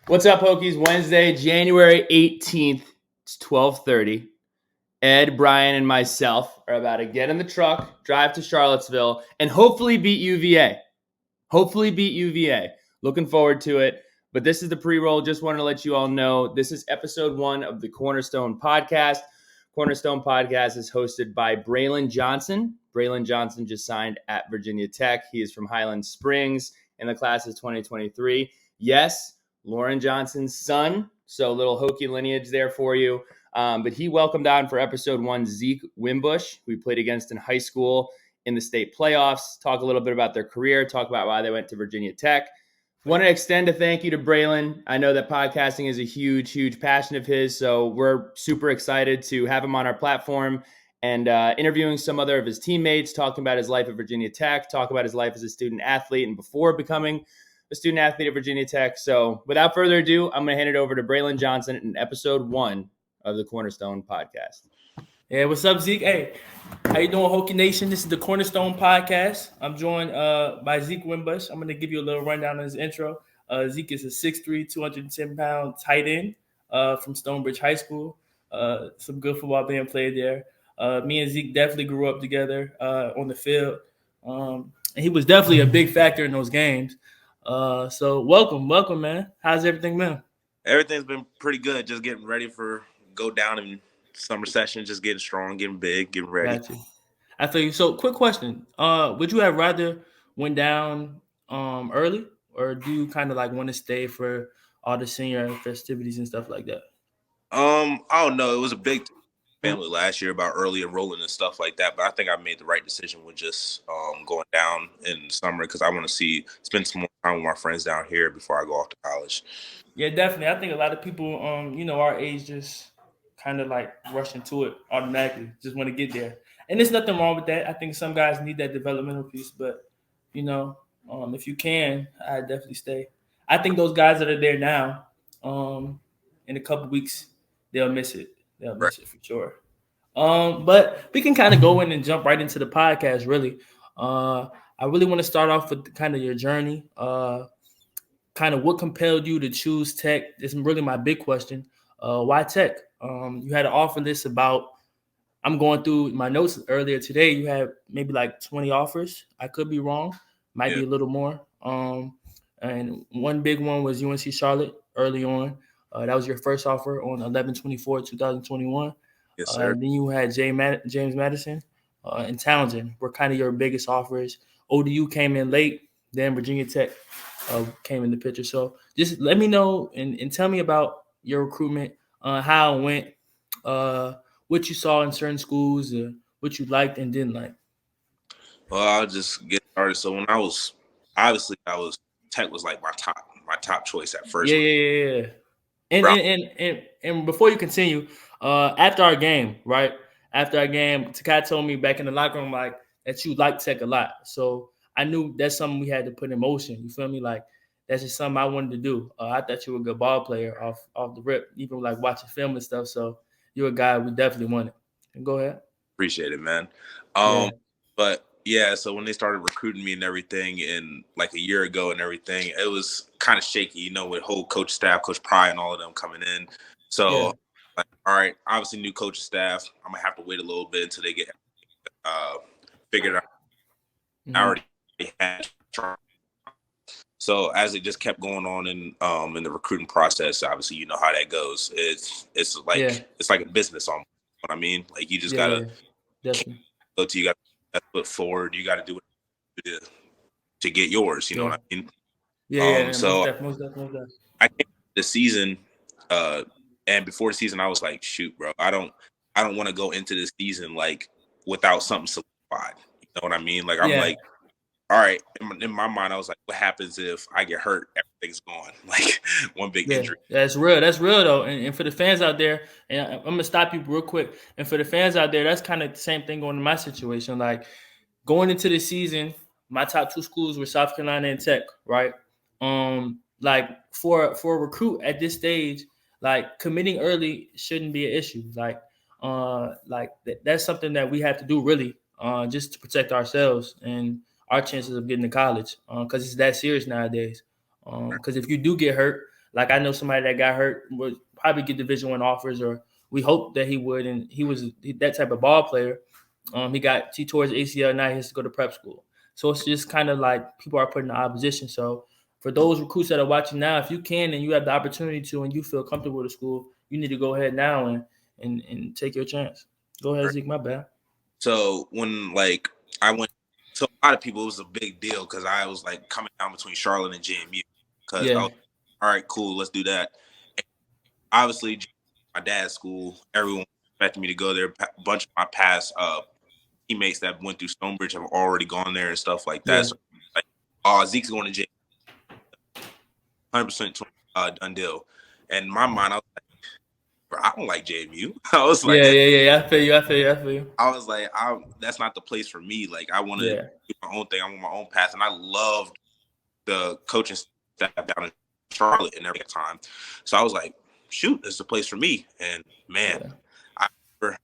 What's up, Hokies? Wednesday, January 18th. It's 12:30. Ed, Brian, and myself are about to get in the truck, drive to Charlottesville, and hopefully beat UVA. Looking forward to it. But this is the pre-roll. Just wanted to let you all know this is episode 1 of the Cornerstone Podcast. Cornerstone Podcast is hosted by Braylon Johnson. Braylon Johnson just signed at Virginia Tech. He is from Highland Springs, and the class is 2023. Yes, Lauren Johnson's son, so a little Hokie lineage there for you. But he welcomed on for episode 1 Zeke Wimbush, who we played against in high school in the state playoffs, talk a little bit about their career, talk about why they went to Virginia Tech. Want to extend a thank you to Braylon. I know that podcasting is a huge, huge passion of his, so we're super excited to have him on our platform and interviewing some other of his teammates, talking about his life at Virginia Tech, talk about his life as a student athlete and before becoming a student athlete at Virginia Tech. So without further ado, I'm going to hand it over to Braylon Johnson in episode 1 of the Cornerstone Podcast. Yeah, what's up, Zeke? Hey, how you doing, Hokie Nation? This is the Cornerstone Podcast. I'm joined by Zeke Wimbush. I'm going to give you a little rundown on his intro. Zeke is a 6'3", 210-pound tight end from Stonebridge High School. Some good football being played there. Me and Zeke definitely grew up together on the field. And he was definitely a big factor in those games. So welcome, man. How's everything been? Everything's been pretty good. Just getting ready for go down in summer session, just getting strong, getting big, getting ready. Gotcha. I feel you. So quick question. Would you have rather went down early, or do you kind of like want to stay for all the senior festivities and stuff like that? I don't know. It was a big family last year about early enrolling and stuff like that, but I think I made the right decision with just going down in summer because I want to spend some more time with my friends down here before I go off to college. Yeah, definitely. I think a lot of people, our age just kind of like rush into it automatically, just want to get there. And there's nothing wrong with that. I think some guys need that developmental piece, but, if you can, I'd definitely stay. I think those guys that are there now, in a couple weeks, they'll miss it. They'll miss it for sure. But we can kind of go in and jump right into the podcast, really. I really want to start off with kind of your journey, kind of what compelled you to choose Tech. This is really my big question. Why Tech? You had an offer list about, I'm going through my notes earlier today. You had maybe like 20 offers. I could be wrong. Might be a little more. And one big one was UNC Charlotte early on. That was your first offer on 11/24/2021. Yes, sir. Then you had James Madison and Townsend were kind of your biggest offers. ODU came in late. Then Virginia Tech came in the picture. So just let me know and tell me about your recruitment, how it went, what you saw in certain schools, what you liked and didn't like. Well, I'll just get started. So when Tech was like my top choice at first. Yeah. And before you continue, after our game, right? After our game, Takai told me back in the locker room like that you like Tech a lot. So I knew that's something we had to put in motion. You feel me? Like that's just something I wanted to do. I thought you were a good ball player off the rip, even like watching film and stuff. So you're a guy we definitely wanted. And go ahead. Appreciate it, man. But yeah, so when they started recruiting me and everything, and like a year ago and everything, it was kind of shaky, with whole coach staff, Coach Pry, and all of them coming in. So, all right, obviously new coach staff. I'm gonna have to wait a little bit until they get figured out. Mm-hmm. I already had. So as it just kept going on in the recruiting process, obviously you know how that goes. It's like a business almost. You know what I mean? Like you just gotta go to you got to put forward. You got to do it to get yours. You know what I mean? Yeah. So most definitely. I came the season, and before the season, I was like, shoot, bro, I don't want to go into this season like without something solidified. You know what I mean? Like I'm like, all right. In my mind, I was like, what happens if I get hurt? Everything's gone. Like one big injury. That's real. That's real though. And for the fans out there, and I'm gonna stop you real quick. And for the fans out there, that's kind of the same thing going in my situation. Like going into the season, my top 2 schools were South Carolina and Tech, right? Like for a recruit at this stage, like committing early shouldn't be an issue. That's something that we have to do really, just to protect ourselves and our chances of getting to college, because it's that serious nowadays. Because if you do get hurt, Like I know somebody that got hurt would probably get Division I offers, or we hope that he would, and he was that type of ball player. He tore his ACL, now he has to go to prep school. So it's just kind of like people are put in the opposition. So for those recruits that are watching now, if you can and you have the opportunity to and you feel comfortable with the school, you need to go ahead now and take your chance. Go ahead, Zeke, my bad. So when like I went, so a lot of people, it was a big deal because I was like coming down between Charlotte and JMU because I was, all right, cool, let's do that. And obviously, my dad's school, everyone expected me to go there. A bunch of my past teammates that went through Stonebridge have already gone there and stuff like that. Yeah. So like, Zeke's going to JMU, 100% done deal. And in my mind, I was like, bro, I don't like JMU. I was like, yeah. I feel you. I was like, that's not the place for me. Like, I want to do my own thing. I want my own path. And I loved the coaching staff down in Charlotte and every time. So I was like, shoot, this is the place for me. And man,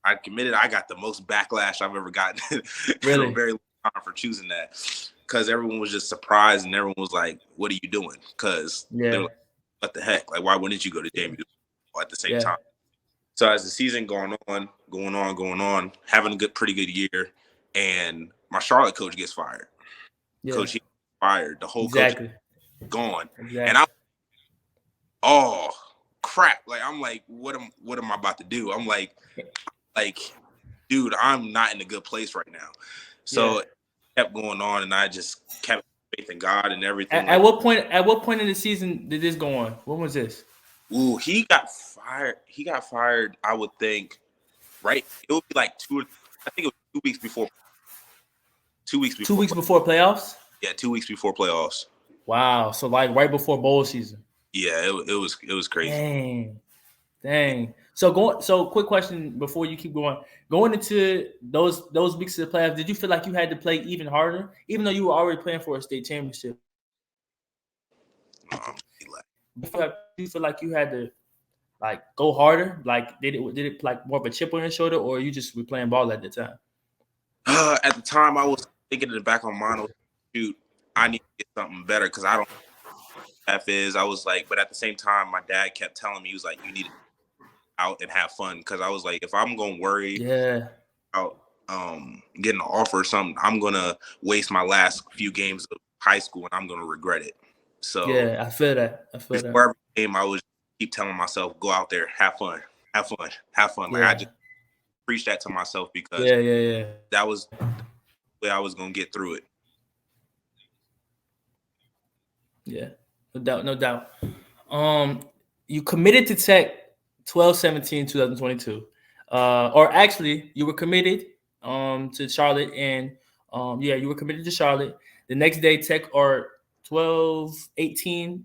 I committed. I got the most backlash I've ever gotten in a very long time for choosing that, because everyone was just surprised and everyone was like, what are you doing? Because they were like, what the heck? Like, why wouldn't you go to JMU at the same time? So as the season going on, having a pretty good year, and my Charlotte coach gets fired. Coach, he fired. The whole coach gone. And oh crap! Like I'm like, what am I about to do? I'm like, dude, I'm not in a good place right now. So it kept going on, and I just kept faith in God and everything. At what point in the season did this go on? When was this? Ooh, he got fired. I would think, right? It would be like I think it was 2 weeks before. 2 weeks before. 2 weeks before playoffs? Yeah, 2 weeks before playoffs. Wow. So like right before bowl season. Yeah, it was crazy. Dang. So quick question before you keep going. Going into those weeks of the playoffs, did you feel like you had to play even harder, even though you were already playing for a state championship? Do you feel like you had to like go harder? Like did it like more of a chip on your shoulder, or you just were playing ball at the time? At the time, I was thinking in the back of my mind, shoot, I need to get something better because I don't know what is. I was like, but at the same time, my dad kept telling me, he was like, you need to out and have fun, because I was like, if I'm gonna worry about getting an offer or something, I'm gonna waste my last few games of high school and I'm gonna regret it. So I feel that. Before every game, I would keep telling myself, go out there, have fun. Like I just preach that to myself because that was the way I was gonna get through it. Yeah, no doubt. You committed to Tech 12/17/2022. Or actually, you were committed to Charlotte, and you were committed to Charlotte. The next day, Tech or 12/19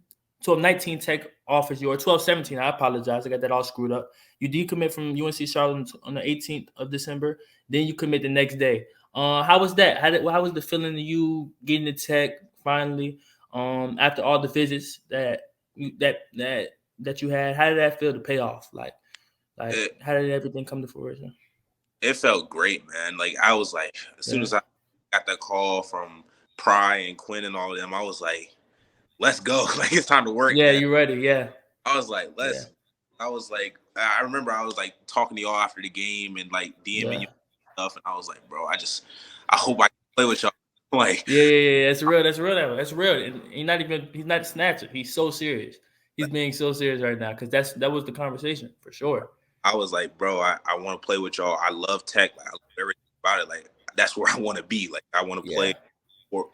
Tech offers you, or 12/17. I apologize, I got that all screwed up. You decommit from UNC Charlotte on the 18th of December. Then you commit the next day. How was that? How was the feeling of you getting to Tech finally? After all the visits that you had, how did that feel to pay off? Like how did everything come to fruition? It felt great, man. Like I was like, as soon as I got that call from Pry and Quinn and all of them, I was like, let's go. Like it's time to work. Yeah, man. You ready? Yeah. I was like, I remember I was like talking to y'all after the game and like DMing you stuff, and I was like, bro, I hope I can play with y'all. Like, That's real. That's real. And he's not a snatcher. He's so serious. He's being so serious right now because that was the conversation for sure. I was like, bro, I want to play with y'all. I love Tech. Like, I love everything about it. Like that's where I want to be. Like I want to play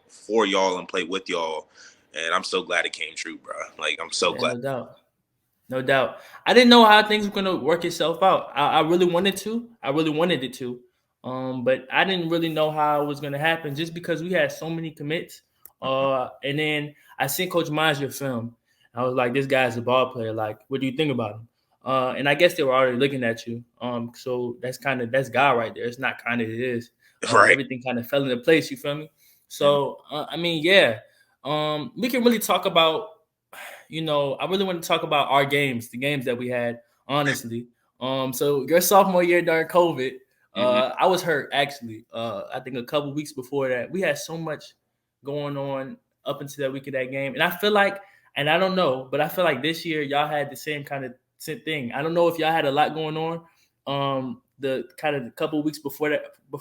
for y'all and play with y'all. And I'm so glad it came true, bro. Like I'm so glad. No doubt. I didn't know how things were gonna work itself out. I really wanted it to. But I didn't really know how it was gonna happen just because we had so many commits. And then I seen Coach Mizer's film. I was like, this guy's a ball player. Like, what do you think about him? And I guess they were already looking at you. So that's God right there. It's not kind of, it is. Right. Everything kind of fell into place. You feel me? So we can really talk about. I really want to talk about our games, the games that we had, honestly. So your sophomore year during COVID, I was hurt actually. I think a couple weeks before that, we had so much going on up until that week of that game, and I feel like And I don't know, but I feel like this year y'all had the same kind of thing. I don't know if y'all had a lot going on. The kind of a couple of weeks before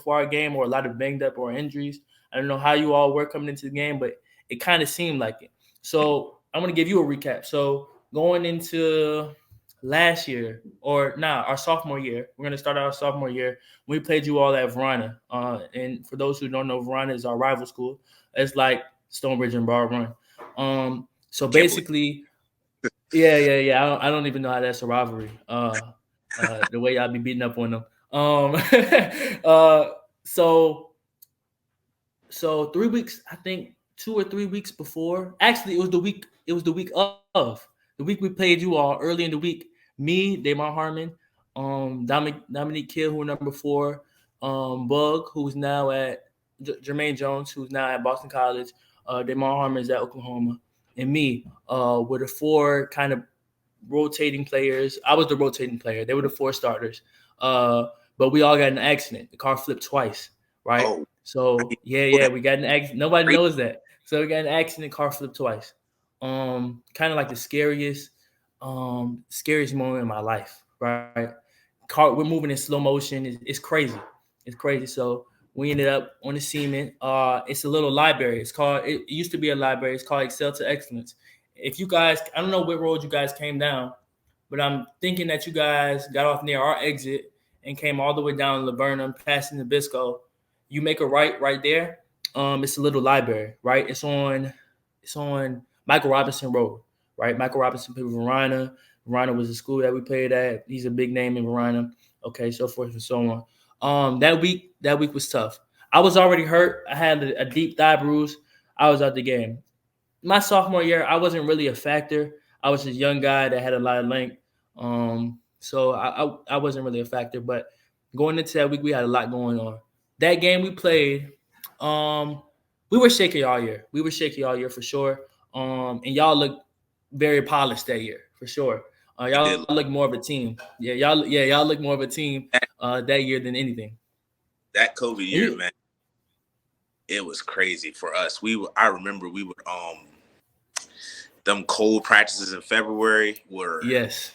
our game, or a lot of banged up or injuries. I don't know how you all were coming into the game, but it kind of seemed like it. So I'm gonna give you a recap. So going into last year, our sophomore year, we're gonna start our sophomore year. We played you all at Verona. And for those who don't know, Verona is our rival school. It's like Stonebridge and Broad Run. So basically, yeah. I don't even know how that's a rivalry. The way y'all be beating up on them. So 3 weeks, I think 2 or 3 weeks before. Actually, it was the week. It was the week of the week we played you all early in the week. Me, Damon Harmon, Dominique Kill, who was number 4, Bug, who's now at Jermaine Jones, who's now at Boston College. Damon Harmon is at Oklahoma, and me were the 4 kind of rotating players. I was the rotating player. They were the 4 starters. But we all got in an accident. The car flipped twice, right? Oh. So yeah, we got in an accident. Nobody knows that. So we got in an accident. Car flipped twice. Kind of like the scariest moment in my life, right? We're moving in slow motion. It's crazy. It's crazy. So we ended up on the cement. It's a little library. It used to be a library. It's called Excel to Excellence. If you guys, I don't know what road you guys came down, but I'm thinking that you guys got off near our exit and came all the way down Laburnum, passing Nabisco. You make a right there. It's a little library, right? It's on Michael Robinson Road, right? Michael Robinson played with Verona. Verona was the school that we played at. He's a big name in Verona. Okay, so forth and so on. That week was tough. I was already hurt. I had a deep thigh bruise. I was out the game. My sophomore year, I wasn't really a factor. I was just a young guy that had a lot of length. So I wasn't really a factor. But going into that week, we had a lot going on. That game we played, we were shaky all year. We were shaky all year for sure. And y'all looked very polished that year for sure. Y'all look more of a team. Y'all look more of a team that year than anything. That COVID year, man, it was crazy for us. I remember we would them cold practices in February were yes.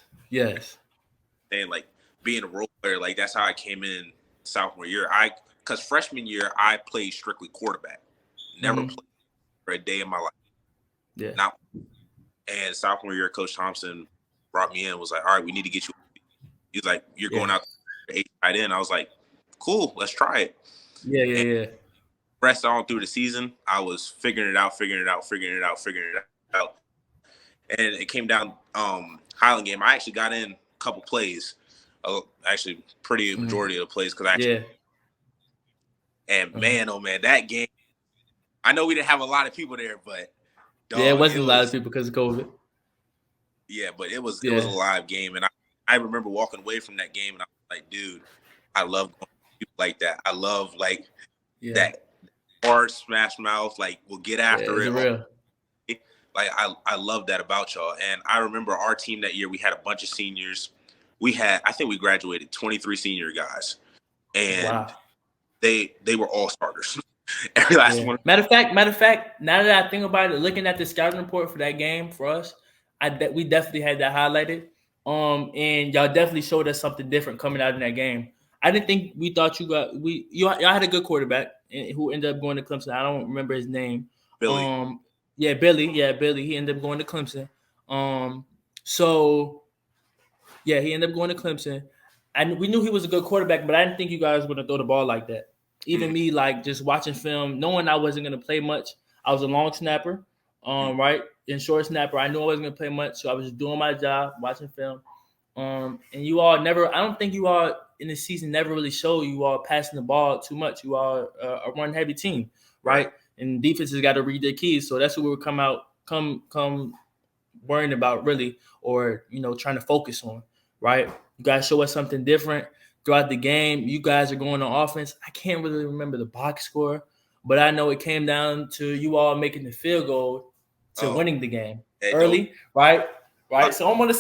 And like being a role player, like that's how I came in sophomore year. Because freshman year I played strictly quarterback, never played for a day in my life. Yeah. And sophomore year, Coach Thompson brought me in. Was like, all right, we need to get you. He's like, you're going out to 8 tight end. I was like, cool, let's try it. Yeah. Rest on through the season, I was figuring it out. And it came down Highland game. I actually got in a couple plays. Actually, pretty majority of the plays because And man, oh man, that game. I know we didn't have a lot of people there, but it wasn't a lot of people because of COVID. Yeah, but it was a live game, and I remember walking away from that game, and I was like, dude, I love going to people like that. I love that hard smash mouth, like we'll get after it. Real. Like I love that about y'all. And I remember our team that year, we had a bunch of seniors. I think we graduated 23 senior guys. And they were all starters. Every last one. Matter of fact, now that I think about it, looking at the scouting report for that game for us, we definitely had that highlighted. And y'all definitely showed us something different coming out in that game. I didn't think we thought y'all had a good quarterback who ended up going to Clemson. I don't remember his name. Billy. Billy. He ended up going to Clemson. He ended up going to Clemson. And we knew he was a good quarterback, but I didn't think you guys were going to throw the ball like that. Even me, like, just watching film, knowing I wasn't going to play much. I was a long snapper, right? And short snapper. I knew I wasn't going to play much, so I was just doing my job, watching film. And you all I don't think you all in the season never really showed you all passing the ball too much. You all are a run-heavy team, right? And defenses got to read their keys. So that's what we would come worrying about, really, or, trying to focus on, right? You guys show us something different throughout the game. You guys are going on offense. I can't really remember the box score, but I know it came down to you all making the field goal to winning the game early, right? Right. So I'm on the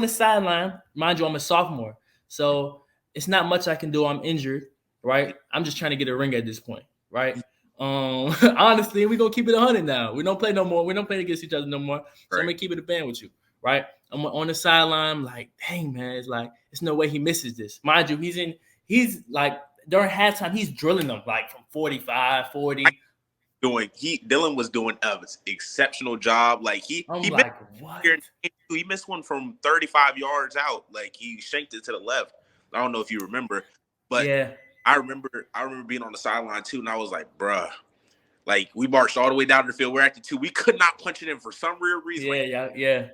sideline. Mind you, I'm a sophomore. So it's not much I can do. I'm injured, right? I'm just trying to get a ring at this point, right? Honestly, we're gonna keep it 100 now. We don't play no more. We don't play against each other no more. So I'm gonna keep it a band with you, right? I'm on the sideline. I'm like, dang man, it's like there's no way he misses this. Mind you, he's like during halftime, he's drilling them like from 45, 40. Dylan was doing an exceptional job. Like I'm he like, what? He missed one from 35 yards out. Like he shanked it to the left. I don't know if you remember, but yeah. I remember being on the sideline too, and I was like, bruh, like we marched all the way down to the field. We're at the 2. We could not punch it in for some weird reason. Yeah.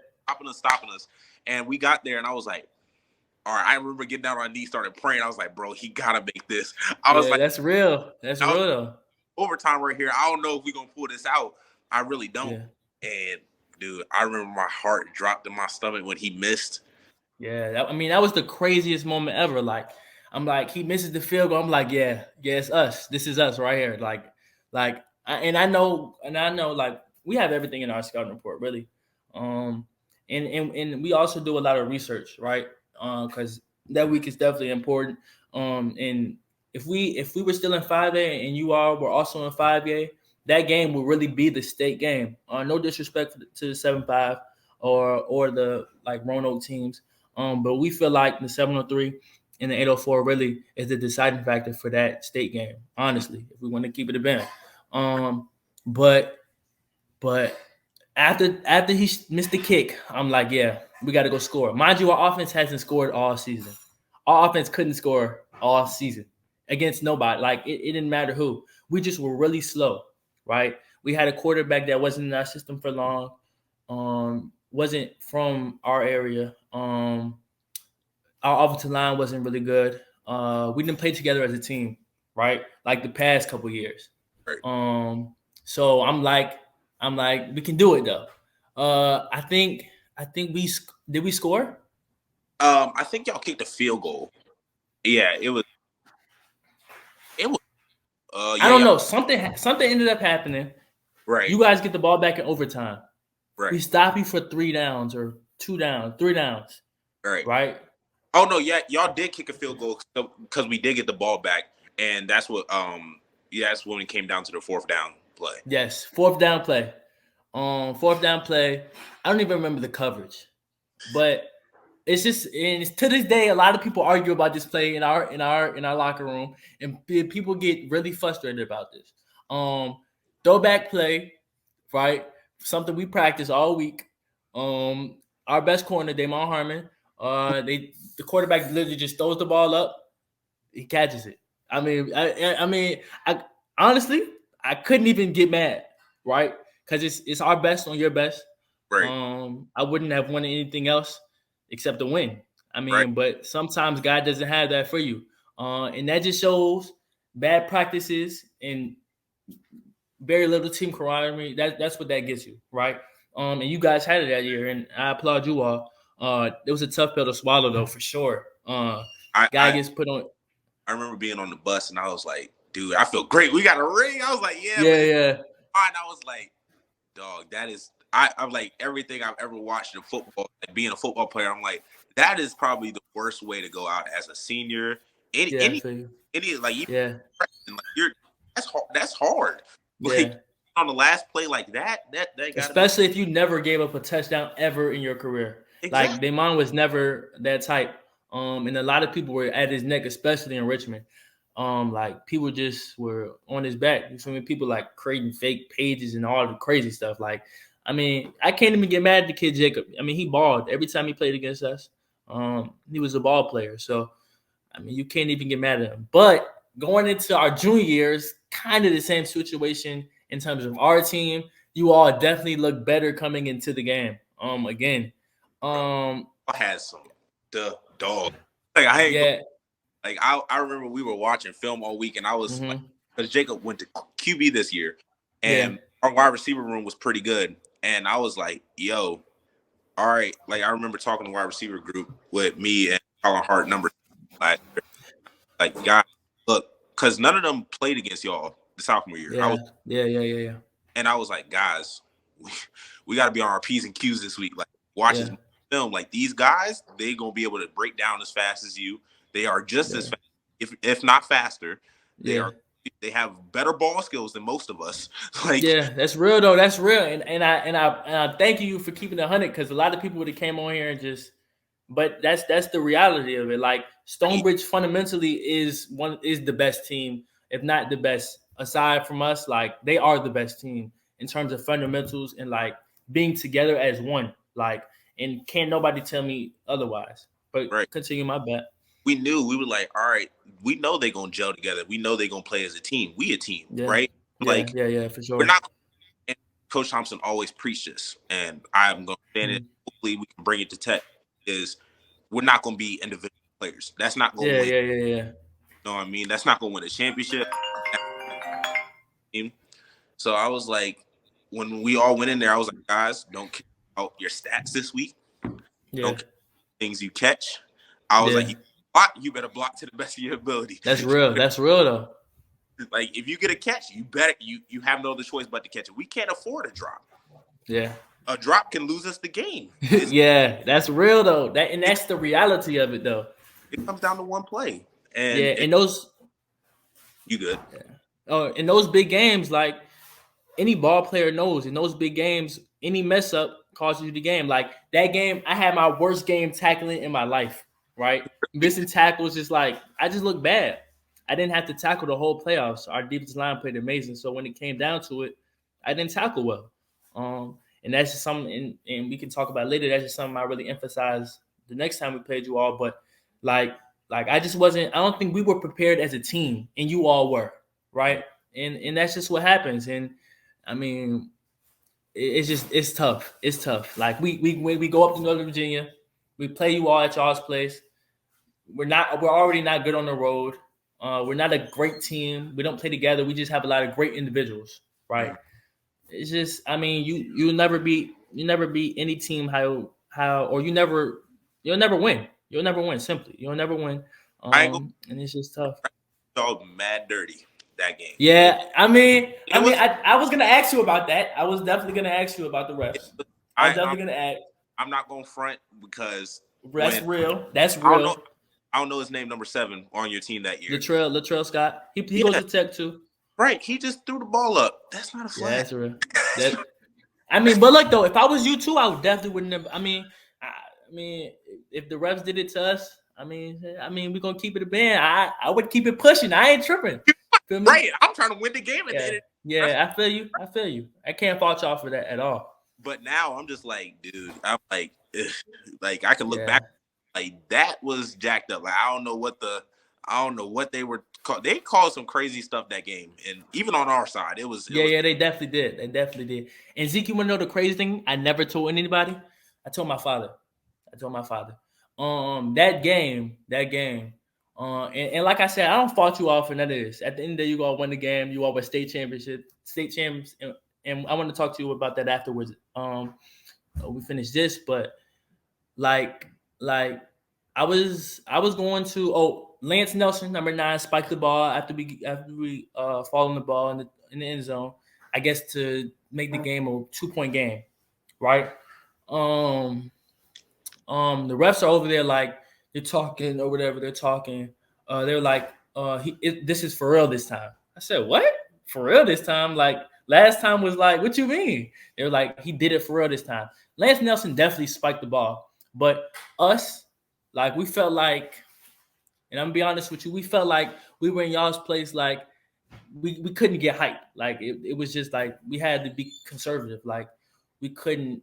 Stopping us. And we got there, and I was like, all right. I remember getting down on my knees, started praying. I was like, bro, he gotta make this. I was like, that's real. That's real though. Overtime right here. I don't know if we're gonna pull this out. I really don't. Yeah. And dude, I remember my heart dropped in my stomach when he missed. Yeah, that was the craziest moment ever. Like, I'm like, he misses the field goal. I'm like, yeah, it's us. This is us right here. I know, like we have everything in our scouting report, really. And we also do a lot of research, right? Because that week is definitely important. And if we were still in 5A and you all were also in 5A, that game will really be the state game. No disrespect to the 7-5 or the like Roanoke teams. But we feel like the 703 and the 804 really is the deciding factor for that state game, honestly, if we want to keep it a band. But after he missed the kick, I'm like, yeah, we got to go score. Mind you, our offense hasn't scored all season. Our offense couldn't score all season against nobody. Like, it didn't matter who. We just were really slow, right? We had a quarterback that wasn't in our system for long, wasn't from our area. Our offensive line wasn't really good. We didn't play together as a team, right? Like the past couple years. Right. So I'm like, we can do it though. I think did we score? I think y'all kicked a field goal. Yeah, it was. I don't know. Something ended up happening. Right. You guys get the ball back in overtime. Right. We stop you for 3 downs or 2 downs, 3 downs. Right. Oh no, yeah, y'all did kick a field goal because we did get the ball back, and that's what that's when it came down to the 4th down play. Yes, 4th down play. 4th down play. I don't even remember the coverage, but it's just, and to this day, a lot of people argue about this play in our locker room, and people get really frustrated about this. Throwback play, right? Something we practice all week. Our best corner, Damon Harmon. The quarterback literally just throws the ball up, he catches it. I mean, I honestly, I couldn't even get mad, right? Because it's our best on your best. Right. I wouldn't have wanted anything else except to win. I mean, right. But sometimes God doesn't have that for you, and that just shows bad practices and very little team camaraderie. That's what that gets you, right? And you guys had it that year, and I applaud you all. It was a tough pill to swallow, though, for sure. Guy gets put on. I remember being on the bus, and I was like, dude, I feel great. We got a ring. I was like, yeah. And I was like, dog, that is – I'm like, everything I've ever watched in football, like being a football player, I'm like, that is probably the worst way to go out as a senior. That's hard. Like, on the last play like that especially if you never gave up a touchdown ever in your career. Exactly. Like, Damon was never that type. And a lot of people were at his neck, especially in Richmond. Like, people just were on his back. You feel me? People like creating fake pages and all the crazy stuff. Like, I mean, I can't even get mad at the kid Jacob. I mean, he balled every time he played against us. He was a ball player. So, I mean, you can't even get mad at him. But going into our junior years, kind of the same situation in terms of our team. You all definitely look better coming into the game. Again. I had some dog. Like, I remember we were watching film all week, and I was like, because Jacob went to QB this year, and our wide receiver room was pretty good. And I was like, yo, all right. Like, I remember talking to wide receiver group with me and Colin Hart number. Like, guys, look, because none of them played against y'all the sophomore year. Yeah. And I was like, guys, we got to be on our P's and Q's this week. Like, watch this film. Like, these guys, they going to be able to break down as fast as you. They are just as fast, if not faster. They are They have better ball skills than most of us. Like, yeah, that's real though. That's real, and I thank you for keeping it 100 because a lot of people would have came on here and just. But that's the reality of it. Like Stonebridge fundamentally is the best team, if not the best. Aside from us, like they are the best team in terms of fundamentals and like being together as one. Like, and can't nobody tell me otherwise. But right. Continue, my bet. We were like, all right, we know they're gonna gel together. We know they're gonna play as a team. We a team, right? Like, yeah, for sure. We're not. And Coach Thompson always preached this, and I'm gonna stand it. Hopefully, we can bring it to Tech. Is we're not gonna be individual players. That's not gonna win. Yeah. You know what I mean? That's not gonna win a championship. So I was like, when we all went in there, I was like, guys, don't care about your stats this week. Don't care things you catch. I was like, you better block to the best of your ability. That's real. That's real though. Like if you get a catch, you better you have no other choice but to catch it. We can't afford a drop. Yeah. A drop can lose us the game. Yeah, that's real though. That's the reality of it though. It comes down to one play. And and those you good. Yeah. Oh, in those big games, like any ball player knows, in those big games, any mess up costs you the game. Like that game, I had my worst game tackling in my life, right? Missing tackles, just like I just looked bad. I didn't have to tackle the whole playoffs. Our defensive line played amazing. So when it came down to it, I didn't tackle well. And that's just something, and we can talk about it later. That's just something I really emphasize the next time we played you all. But like I just wasn't. I don't think we were prepared as a team, and you all were, right? And that's just what happens. And I mean, it's tough. It's tough. Like we go up to Northern Virginia, we play you all at y'all's place. We're already not good on the road. We're not a great team. We don't play together. We just have a lot of great individuals, right? It's just, I mean, you'll never beat any team or you'll never win. You'll never win. Simply, you'll never win. And it's just tough. Y'all mad dirty that game. Yeah, I was gonna ask you about that. I was definitely gonna ask you about the refs. I'm gonna ask. I'm not gonna front because that's real. That's real. I don't know his name, number 7 on your team that year. Latrell Scott. He goes to Tech too. Right, he just threw the ball up. That's not a flag. Yeah, that's real. I mean, but look though, if I was you too, I would definitely wouldn't have. I mean, if the refs did it to us, I mean, we're gonna keep it a band. I would keep it pushing. I ain't tripping. Right, I'm trying to win the game. Yeah, I feel you. I can't fault y'all for that at all. But now I'm just like, dude, I'm like I can look back, like that was jacked up. Like I don't know what they were. They called some crazy stuff that game, and even on our side, it was. They definitely did. They definitely did. And Zeke, you want to know the crazy thing? I never told anybody. I told my father. That game. And like I said, I don't fault you all for none of this. At the end of the day, you all won the game. You all were state champs, and I want to talk to you about that afterwards. We finished this, but like I was going to Lance Nelson, number 9, spiked the ball after we fall on the ball in the end zone. I guess to make the game a 2-point game, right? The refs are over there like they're talking or whatever they're talking. They're like, this is for real this time. I said, what? For real this time? Like last time was like, what you mean? They were like, he did it for real this time. Lance Nelson definitely spiked the ball, but us, like we felt like. And I'm gonna be honest with you, we felt like we were in y'all's place, like we couldn't get hyped. Like it was just like we had to be conservative. Like we couldn't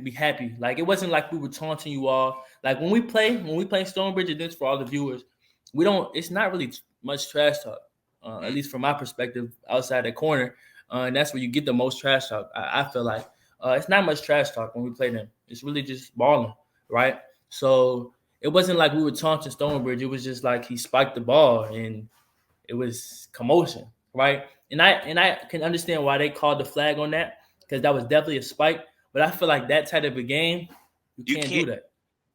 be happy. Like it wasn't like we were taunting you all. Like when we play Stonebridge, and this for all the viewers, it's not really much trash talk. At least from my perspective, outside the corner. And that's where you get the most trash talk. I feel like it's not much trash talk when we play them. It's really just balling, right? So it wasn't like we were taunting Stonebridge. It was just like he spiked the ball and it was commotion, right? And I can understand why they called the flag on that because that was definitely a spike. But I feel like that type of a game, you can't do that.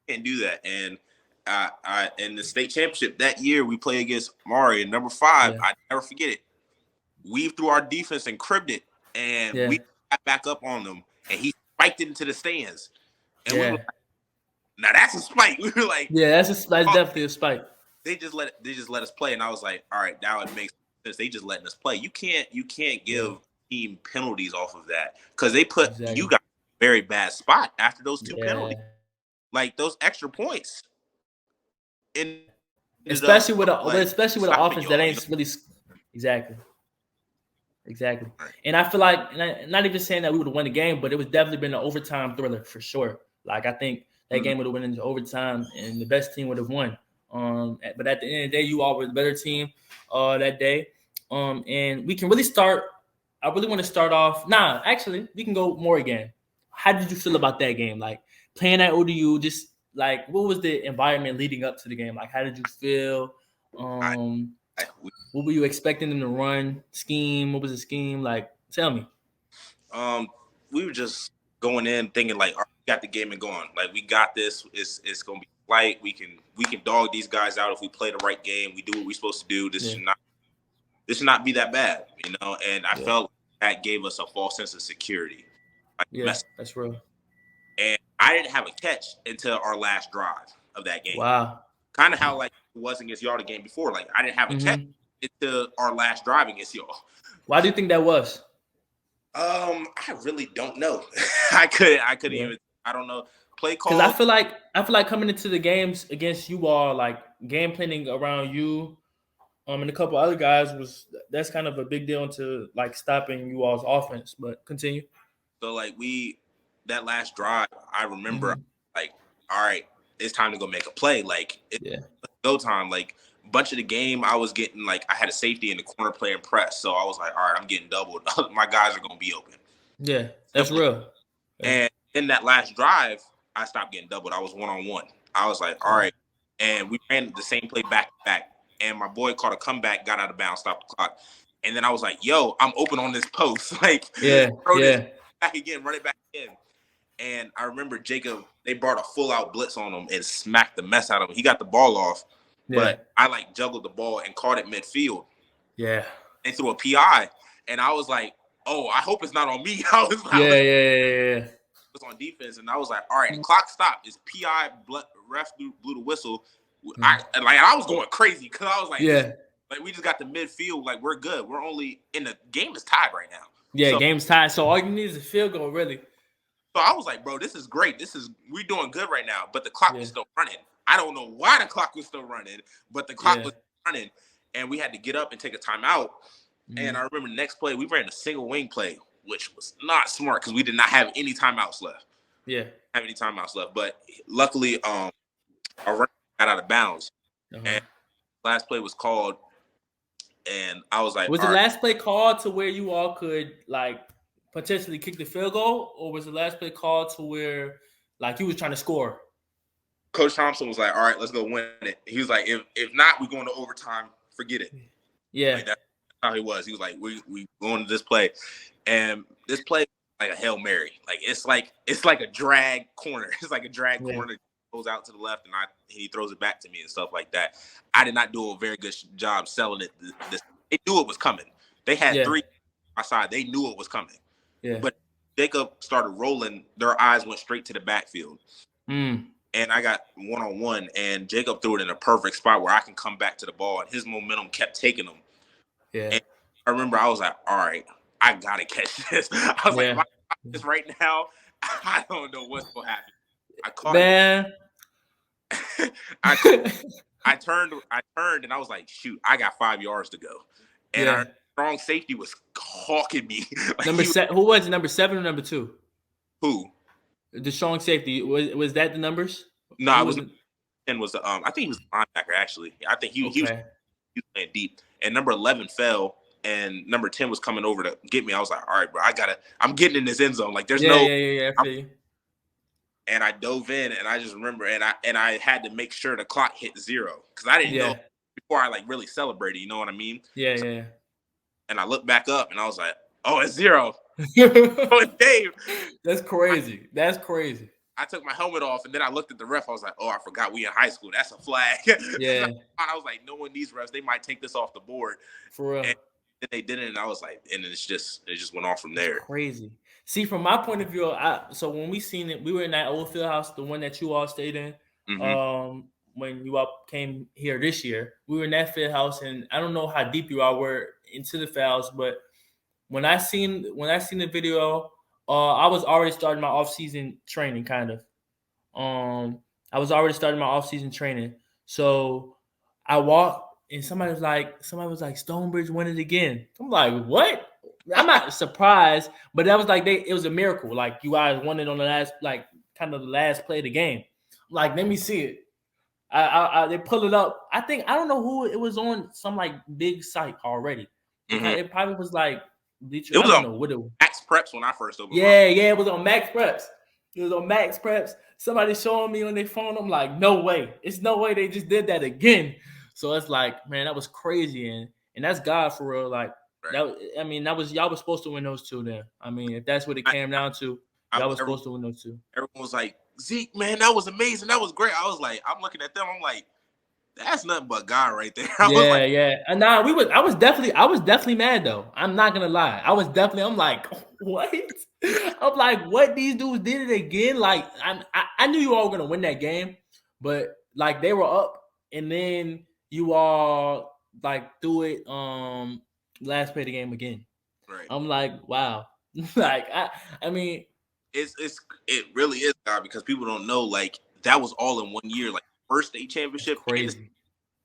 You can't do that. And I in the state championship that year, we played against Mari, and number 5. I never forget it. Weaved through our defense and cribbed it, and we got back up on them, and he spiked it into the stands. And we were like, now that's a spike. We were like, that's definitely a spike. They just let us play, and I was like, all right, now it makes offense. They just letting us play. You can't give team penalties off of that because they put you got a very bad spot after those 2 penalties, like those extra points. Especially with an offense that ain't really exactly. And I feel like, and not even saying that we would have won the game, but it was definitely been an overtime thriller for sure. Like I think that game would have went into overtime, and the best team would have won. But at the end of the day, you all were the better team that day. And we can really start. I really want to start off. Actually, we can go more again. How did you feel about that game? Like playing at ODU, just like what was the environment leading up to the game? Like how did you feel? What were you expecting them to run? Scheme? What was the scheme? Like, tell me. We were just going in thinking like, all right, we got the game and going. Like we got this. It's gonna be light. We can dog these guys out if we play the right game. We do what we're supposed to do. This should not be that bad, you know. And I felt that gave us a false sense of security. Like, that's real. And I didn't have a catch until our last drive of that game. Wow. Kind of how like it was against y'all the game before. Like I didn't have a catch until our last drive against y'all. Why do you think that was? I really don't know. I couldn't even. I don't know. Play call. Because I feel like coming into the games against you all, like game planning around you, and a couple other guys that's kind of a big deal into like stopping you all's offense. But continue. So like that last drive, I remember like, all right, it's time to go make a play. Like it's go time. Like a bunch of the game, I was getting like I had a safety in the corner playing press, so I was like, all right, I'm getting doubled. My guys are gonna be open. Yeah, that's real. And in that last drive, I stopped getting doubled. I was 1-on-1. I was like, all right, and we ran the same play back to back. And my boy caught a comeback, got out of bounds, stopped the clock. And then I was like, yo, I'm open on this post. Like, back again, run it back in. And I remember Jacob, they brought a full-out blitz on him and smacked the mess out of him. He got the ball off, but I, like, juggled the ball and caught it midfield. Yeah. They threw a PI, and I was like, oh, I hope it's not on me. I was on defense, and I was like, all right, the clock stopped. It's PI, ref blew the whistle. I was going crazy because I was like, like we just got the midfield. Like, we're good. We're only in the game is tied right now. Yeah, so, game's tied. So all you need is a field goal, really. So I was like, bro, this is great. We're doing good right now. But the clock was still running. I don't know why the clock was still running, but the clock was running, and we had to get up and take a timeout. And I remember the next play, we ran a single wing play, which was not smart because we did not have any timeouts left. But luckily, our running got out of bounds, and last play was called. And I was like, was the last play called to where you all could like potentially kick the field goal, or was the last play called to where like you was trying to score? Coach Thompson was like, all right, let's go win it. He was like, if not, we're going to overtime. Forget it. Yeah. Like, that's how he was. He was like, we going to this play. And this play like a Hail Mary. Like it's like a drag corner. It's like a drag corner. Goes out to the left, and he throws it back to me and stuff like that. I did not do a very good job selling it. They knew it was coming. They had 3 on my side. They knew it was coming. Yeah. But Jacob started rolling. Their eyes went straight to the backfield. And I got 1-on-1, and Jacob threw it in a perfect spot where I can come back to the ball, and his momentum kept taking him. Yeah. And I remember I was like, all right, I got to catch this. I was like, if I catch this right now, I don't know what's going to happen. I caught it. I turned and I was like, shoot, I got 5 yards to go. And our strong safety was hawking me. Like who was it, number 7 or number 2? Who? The strong safety. Was that the numbers? No, it wasn't. And was I think he was a linebacker actually. I think he was playing deep. And number 11 fell, and number 10 was coming over to get me. I was like, all right, bro, I'm getting in this end zone. Like there's and I dove in, and I just remember, and I had to make sure the clock hit 0 because I didn't know before I like really celebrated. You know what I mean? Yeah. And I looked back up, and I was like, "Oh, it's 0." Oh, it's Dave. That's crazy. I took my helmet off, and then I looked at the ref. I was like, "Oh, I forgot we in high school. That's a flag." Yeah. I was like, "Knowing these refs, they might take this off the board." For real. And they didn't, and I was like, and it just went off from there. That's crazy. See, from my point of view, so when we seen it, we were in that old field house, the one that you all stayed in. when you all came here this year. We were in that field house, and I don't know how deep you all were into the fouls, but when I seen the video, I was already starting my off-season training, kind of. I was already starting my off-season training, so I walked, and somebody was like, Stonebridge won it again. I'm like, what? I'm not surprised, but that was like it was a miracle. Like, you guys won it on the last, like, kind of the last play of the game. I'm like, let me see it. They pull it up. I don't know who it was on, some like big site already. Mm-hmm. It probably was like Bleacher. I don't know what it was. Max Preps when I first opened. Yeah, it was on Max Preps. It was on Max Preps. Somebody showing me on their phone. I'm like, no way. It's no way they just did that again. So it's like, man, that was crazy, and that's God for real. Like, right. Y'all was supposed to win those two then. I mean, if that's what it came down to, y'all was supposed to win those two. Everyone was like, Zeke, man, that was amazing. That was great. I was like, I'm looking at them. I'm like, that's nothing but God right there. Yeah. And I was definitely mad though. I'm not gonna lie. I'm like, what? I'm like, what, these dudes did it again? Like, I knew you all were gonna win that game, but like, they were up, and then you all like threw it last play of the game again. Right. I'm like, wow. Like, I mean, it really is, God, because people don't know, like, that was all in 1 year. Like, first state championship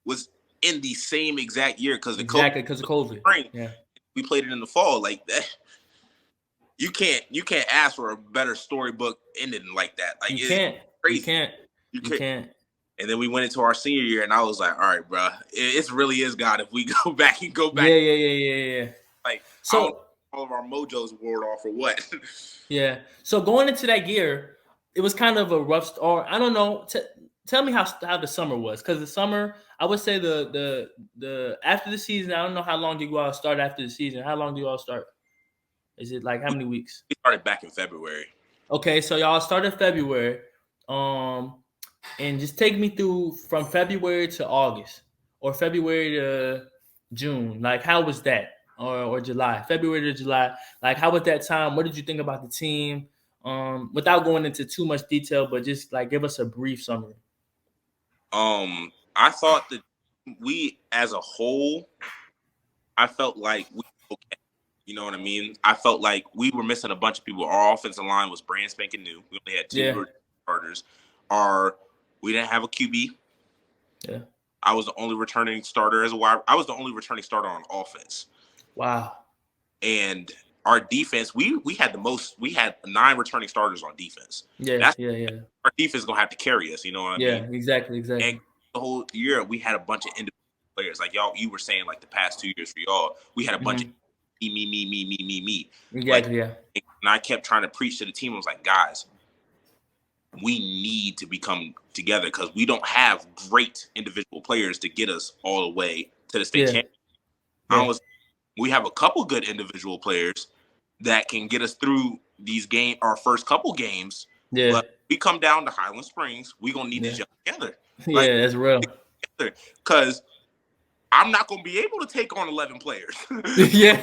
was in the same exact year because of COVID. Yeah, we played it in the fall. Like that, you can't ask for a better storybook ending like that. Like, you can't. You can't. And then we went into our senior year, and I was like, all right, bro, it really is God if we go back. Yeah. Like, so all of our mojos wore off or what? Yeah. So going into that year, it was kind of a rough start. I don't know. Tell me how the summer was, because the summer, I would say the after the season, I don't know how long do you all start after the season. How long do you all start? Is it like how many weeks? We started back in February. Okay, so y'all started February, and just take me through from February to August, or February to June. Like, how was that, or July, February to July? Like, how was that time? What did you think about the team? Without going into too much detail, but just like give us a brief summary. I thought that we, as a whole, I felt like we were okay. You know what I mean? I felt like we were missing a bunch of people. Our offensive line was brand spanking new. We only had two starters. We didn't have a QB. Yeah. I was the only returning starter I was the only returning starter on offense. Wow. And our defense, we had the most. We had 9 returning starters on defense. Yeah. Our defense is gonna have to carry us. You know what I mean? Yeah, exactly. And the whole year we had a bunch of individual players. Like you were saying, like the past 2 years for y'all, we had a bunch of me. Exactly. And I kept trying to preach to the team. I was like, guys, we need to become together because we don't have great individual players to get us all the way to the state championship. We have a couple good individual players that can get us through our first couple games. Yeah. But we come down to Highland Springs, we're going to need to gel together. Yeah, that's real. Because I'm not going to be able to take on 11 players. Yeah.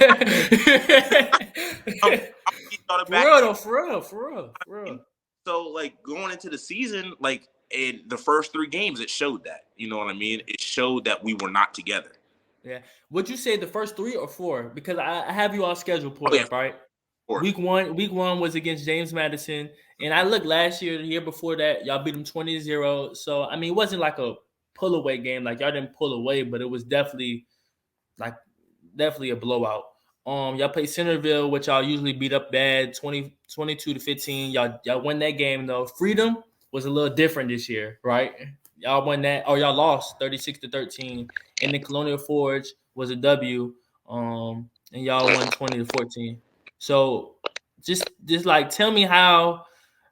For real. So, like, going into the season, like, in the first 3 games, it showed that. You know what I mean? It showed that we were not together. Yeah. Would you say the first 3 or 4? Because I have you all scheduled pulled up, right? 4. Week one was against James Madison. And I looked last year, the year before that, y'all beat them 20-0. So, I mean, it wasn't like a pull-away game. Like, y'all didn't pull away, but it was definitely a blowout. Y'all played Centerville, which y'all usually beat up bad, 22-15. Y'all won that game, though. Freedom was a little different this year, right? Y'all won that, or y'all lost 36-13. And then Colonial Forge was a W, and y'all won 20-14. So just like tell me how,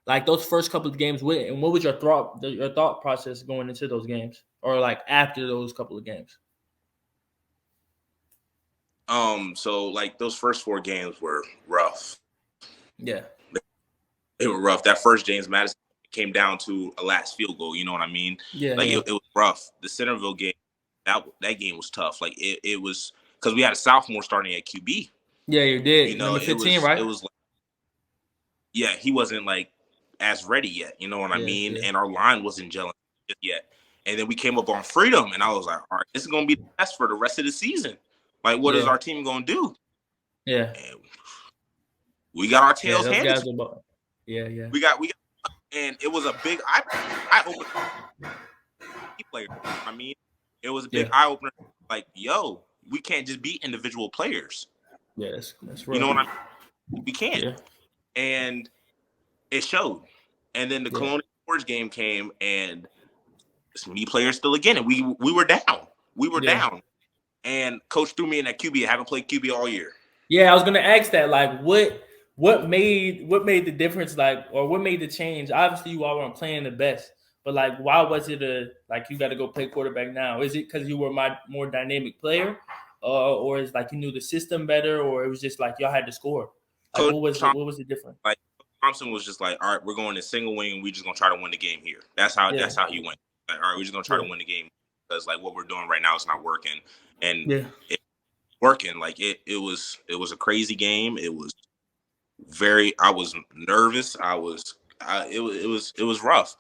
like, those first couple of games went, and what was your thought process going into those games, or like after those couple of games? So like those first 4 games were rough. Yeah, they were rough. That first James Madison came down to a last field goal. You know what I mean? Yeah. It was rough. The Centerville game, that game was tough. Like it was because we had a sophomore starting at QB. Yeah, you did. You know, number 15, right? It was like, he wasn't like as ready yet. You know what I mean? Yeah. And our line wasn't gelling yet. And then we came up on freedom, and I was like, all right, this is going to be the test for the rest of the season. Like, what is our team going to do? Yeah. And we got our tails handed to us. Yeah. We got, and it was a big eye-opener. Player. I mean, it was a big eye-opener. Like, yo, we can't just be individual players. Yeah, that's right. You know what I mean? We can't. Yeah. And it showed. And then the Colonial Forge game came, and me players still again, and we were down. We were down. And coach threw me in that QB. I haven't played QB all year. Yeah, I was gonna ask that. Like, what made the difference? Like, or what made the change? Obviously, you all weren't playing the best, but like, why was it you got to go play quarterback now? Is it because you were my more dynamic player, or is like you knew the system better, or it was just like y'all had to score? Like, what was the difference? Like Thompson was just like, all right, we're going to single wing. We just gonna try to win the game here. That's how he went. Like, all right, we're just gonna try to win the game because like what we're doing right now is not working, and it's working. Like it was a crazy game. It was I was nervous. It was rough,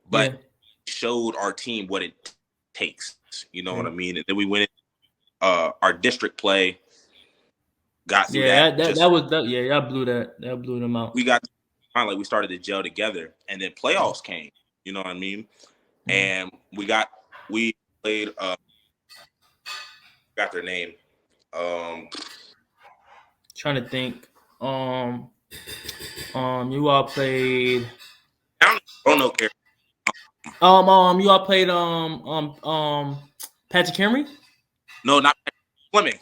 but it showed our team what it takes. You know what I mean? And then we went in our district play. Got through that. Y'all blew that. That blew them out. We got finally we started to gel together, and then playoffs came. You know what I mean? And we played. Got their name. Trying to think. You all played. I don't know. You all played. Patrick Henry. No, not Fleming.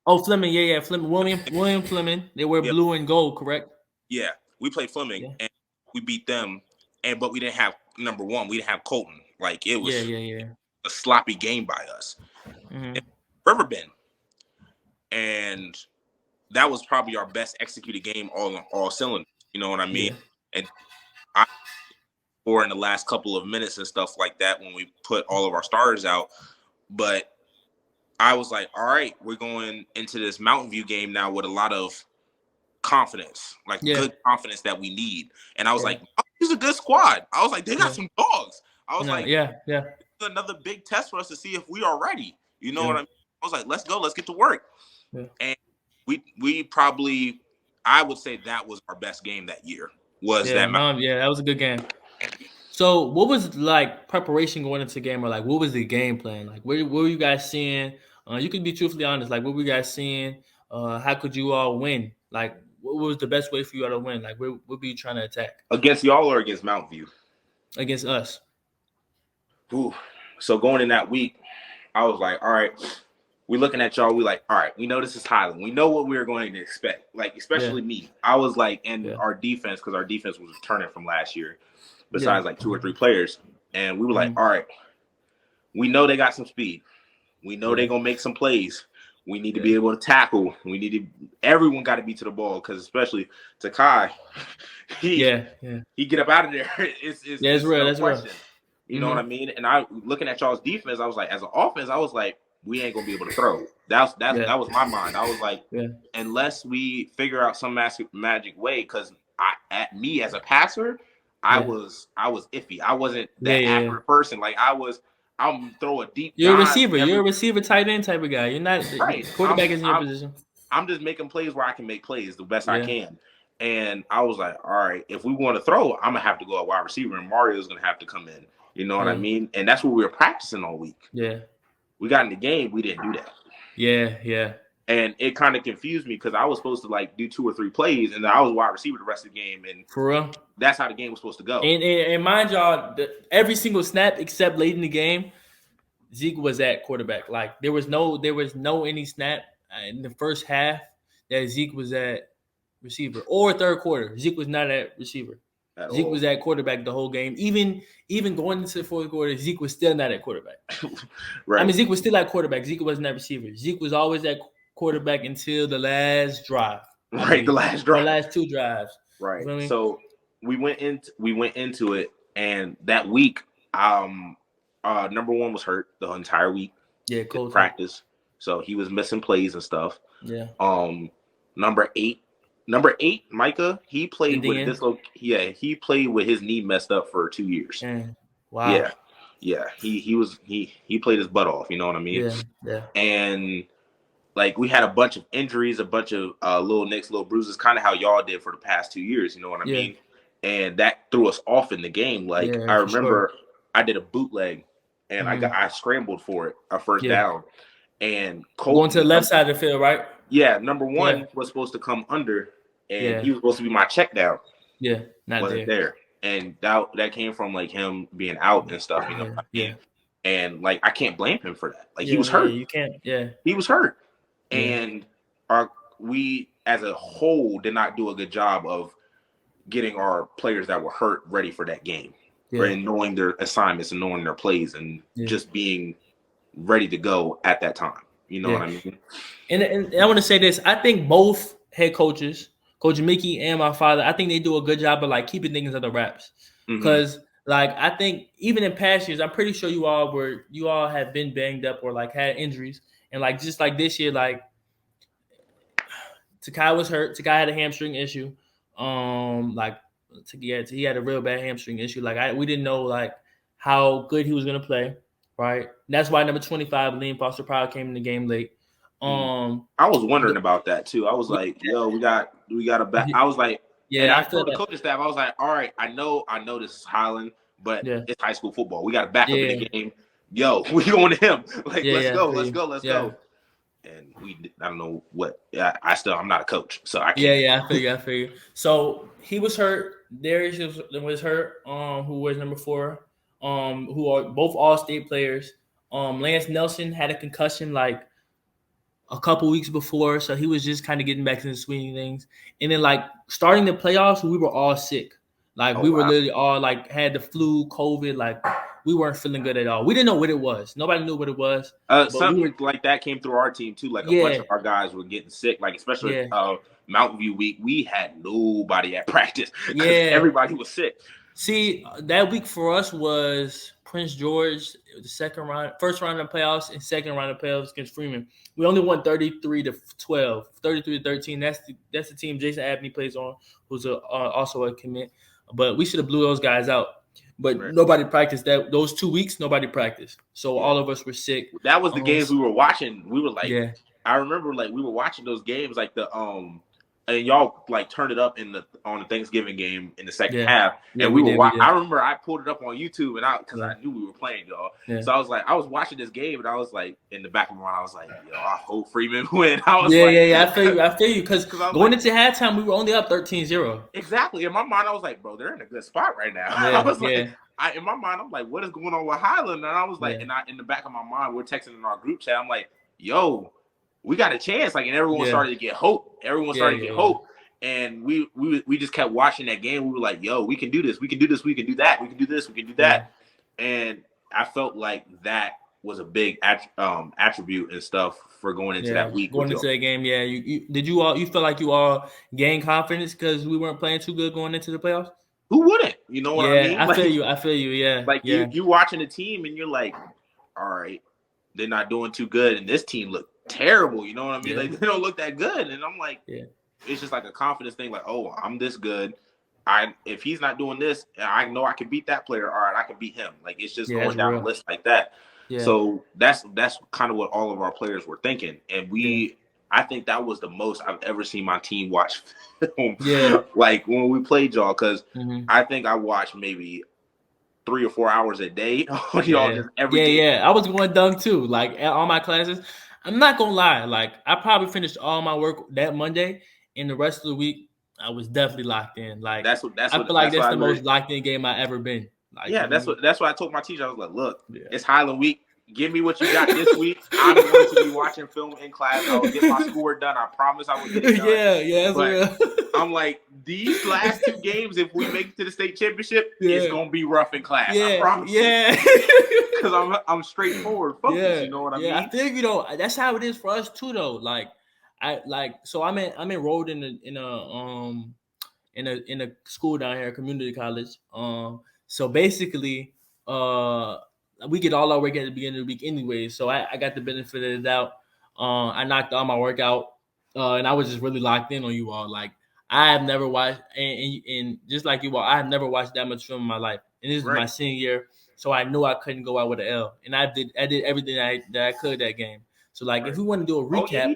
Oh, Fleming. Yeah. Fleming. William Fleming. They were blue and gold, correct? Yeah, we played Fleming and we beat them, but we didn't have number one. We didn't have Colton. Like it was a sloppy game by us. Riverbend, and that was probably our best executed game all cylinders. You know what I mean? And I scored in the last couple of minutes and stuff like that when we put all of our starters out, but I was like, all right, we're going into this Mountain View game now with a lot of confidence, like good confidence that we need. And I was like, oh, this is a good squad. I was like, they got some dogs. I was like, this is another big test for us to see if we are ready. You know what I mean? I was like, let's go, let's get to work. And we probably, I would say that was our best game that year. That was a good game. So what was like preparation going into the game, or like what was the game plan? Like what were you guys seeing? You could be truthfully honest. Like what were you guys seeing? How could you all win? Like what was the best way for you all to win? Like what were you trying to attack? Against y'all or against Mountain View? Against us. Ooh. So going in that week, I was like, all right, we're looking at y'all. We like, all right, we know this is Highland. We know what we were going to expect. Like especially me. I was like, and our defense, because our defense was returning from last year. Besides like 2 or 3 players. And we were like, all right, we know they got some speed. We know they're going to make some plays. We need to be able to tackle. Everyone got to be to the ball, because especially Takai, he get up out of there. It's real. That's real. You know what I mean? And I looking at y'all's defense, I was like, as an offense, I was like, we ain't going to be able to throw. That was my mind. I was like, unless we figure out some magic way, because me as a passer, I was iffy. I wasn't that accurate person. Like I'm throw a deep. You're a receiver. You're a receiver, tight end type of guy. You're not quarterback is in your position. I'm just making plays where I can make plays the best I can. And I was like, all right, if we want to throw, I'm gonna have to go at wide receiver, and Mario's gonna have to come in. You know what I mean? And that's what we were practicing all week. Yeah. We got in the game, we didn't do that. Yeah. And it kind of confused me, because I was supposed to like do 2 or 3 plays, and then I was wide receiver the rest of the game. And for real, that's how the game was supposed to go. And mind y'all, every single snap except late in the game, Zeke was at quarterback. Like there was no any snap in the first half that Zeke was at receiver, or third quarter. Zeke was not at receiver. Zeke was at quarterback the whole game. Even going into the fourth quarter, Zeke was still not at quarterback. Right. I mean, Zeke was still at quarterback. Zeke wasn't at receiver. Zeke was always at quarterback until the last drive. The last drive. The last 2 drives. Right. You know what I mean? So we went into it, and that week, number 1 was hurt the entire week. Yeah, cool. Practice. So he was missing plays and stuff. Yeah. Number 8, Micah, he played with he played with his knee messed up for 2 years. Wow. Yeah. Yeah, he played his butt off. You know what I mean? Yeah. And like we had a bunch of injuries, a bunch of little nicks, little bruises, kind of how y'all did for the past 2 years. You know what I mean? And that threw us off in the game. Like I remember, I did a bootleg, and I scrambled for it, a first down, and going to the left side of the field, right? Yeah, number one was supposed to come under, and he was supposed to be my check down. Yeah, wasn't there. And that came from like him being out and stuff. You know what I mean? And like I can't blame him for that. Like he was hurt. You can't. Yeah, he was hurt, and we as a whole did not do a good job of getting our players that were hurt ready for that game, and knowing their assignments and knowing their plays and just being ready to go at that time. You know what I mean? And I want to say this. I think both head coaches, Coach Mickey and my father, I think they do a good job of like keeping things under wraps. Because like I think even in past years, I'm pretty sure you all have been banged up or like had injuries. And like just like this year, like Takai was hurt. Takai had a hamstring issue. He had a real bad hamstring issue. Like we didn't know like how good he was gonna play. Right. And that's why number 25, Liam Foster Pryor, came in the game late. I was wondering about that too. I was like, yo, we got a back. I was like, and I told the coaching staff, I was like, all right, I know this is Highland, but it's high school football. We got to back up in the game. Yo, we going to him. Like, let's go. And I don't know what. I'm not a coach, so I can't. I figure. So he was hurt. Darius was hurt. Who was number 4? Who are both all-state players. Lance Nelson had a concussion like a couple weeks before, so he was just kind of getting back to the swing of things. And then like starting the playoffs, we were all sick. Like we were literally all like had the flu, COVID, like we weren't feeling good at all. We didn't know what it was. Nobody knew what it was. Something like that came through our team too. Like a bunch of our guys were getting sick, like especially Mountain View week. We had nobody at practice. Everybody was sick. See, that week for us was Prince George, the first round of playoffs, and second round of playoffs against Freeman. We only won 33-12, 33-13. That's the team Jason Abney plays on, who's also a commit. But we should have blew those guys out. But nobody practiced that. Those 2 weeks, nobody practiced. So all of us were sick. That was the games we were watching. We were like, I remember like we were watching those games, like the and y'all like turned it up on the Thanksgiving game in the second half, and we were. I remember I pulled it up on YouTube because I knew we were playing, y'all. So I was watching this game, and I was like, in the back of my mind, I was like, yo, I hope Freeman win. I was I feel you, because going into halftime, we were only up 13-0. Exactly. In my mind, I was like, bro, they're in a good spot right now. I was like, in my mind, I'm like, what is going on with Highland? And I was like, in the back of my mind, we're texting in our group chat. I'm like, yo, we got a chance. Like, and everyone started to get hope. And we just kept watching that game. We were like, yo, we can do this. We can do this. We can do that. We can do this. We can do that. And I felt like that was a big attribute and stuff for going into that week. Going into that game, you feel like you all gained confidence because we weren't playing too good going into the playoffs? Who wouldn't? You know what I mean? I feel you. Yeah. Like you watching the team and you're like, all right, they're not doing too good, and this team looked terrible. You know what I mean? Like they don't look that good, and I'm like, it's just like a confidence thing. Like, oh, I'm this good. If he's not doing this, I know I can beat that player. All right, I can beat him. Like it's just going down the list like that. Yeah. So that's kind of what all of our players were thinking, and I think that was the most I've ever seen my team watch film. Like when we played y'all, because I think I watched maybe 3 or 4 hours a day. Just every day. I was going dunk too. Like at all my classes. I'm not gonna lie. Like I probably finished all my work that Monday, and the rest of the week I was definitely locked in. Like I feel like that's the most locked in game I ever been. Like, that's what I told my teacher. I was like, look, it's Highland week. Give me what you got this week. I'm going to be watching film in class. I will get my schoolwork done. I promise I will get it done. That's real. I'm like, these last 2 games, if we make it to the state championship, it's gonna be rough in class. I promise. Because I'm straightforward focused. You know what I mean? I think that's how it is for us too, though. Like I'm enrolled in a school down here, community college. So basically, we get all our work at the beginning of the week anyway. So I got the benefit of the doubt. I knocked all my work out, and I was just really locked in on you all. Like I have never watched, and just like you all, I have never watched that much film in my life. And this is my senior year, so I knew I couldn't go out with an L. And I did everything that I could that game. So like, if we want to do a recap,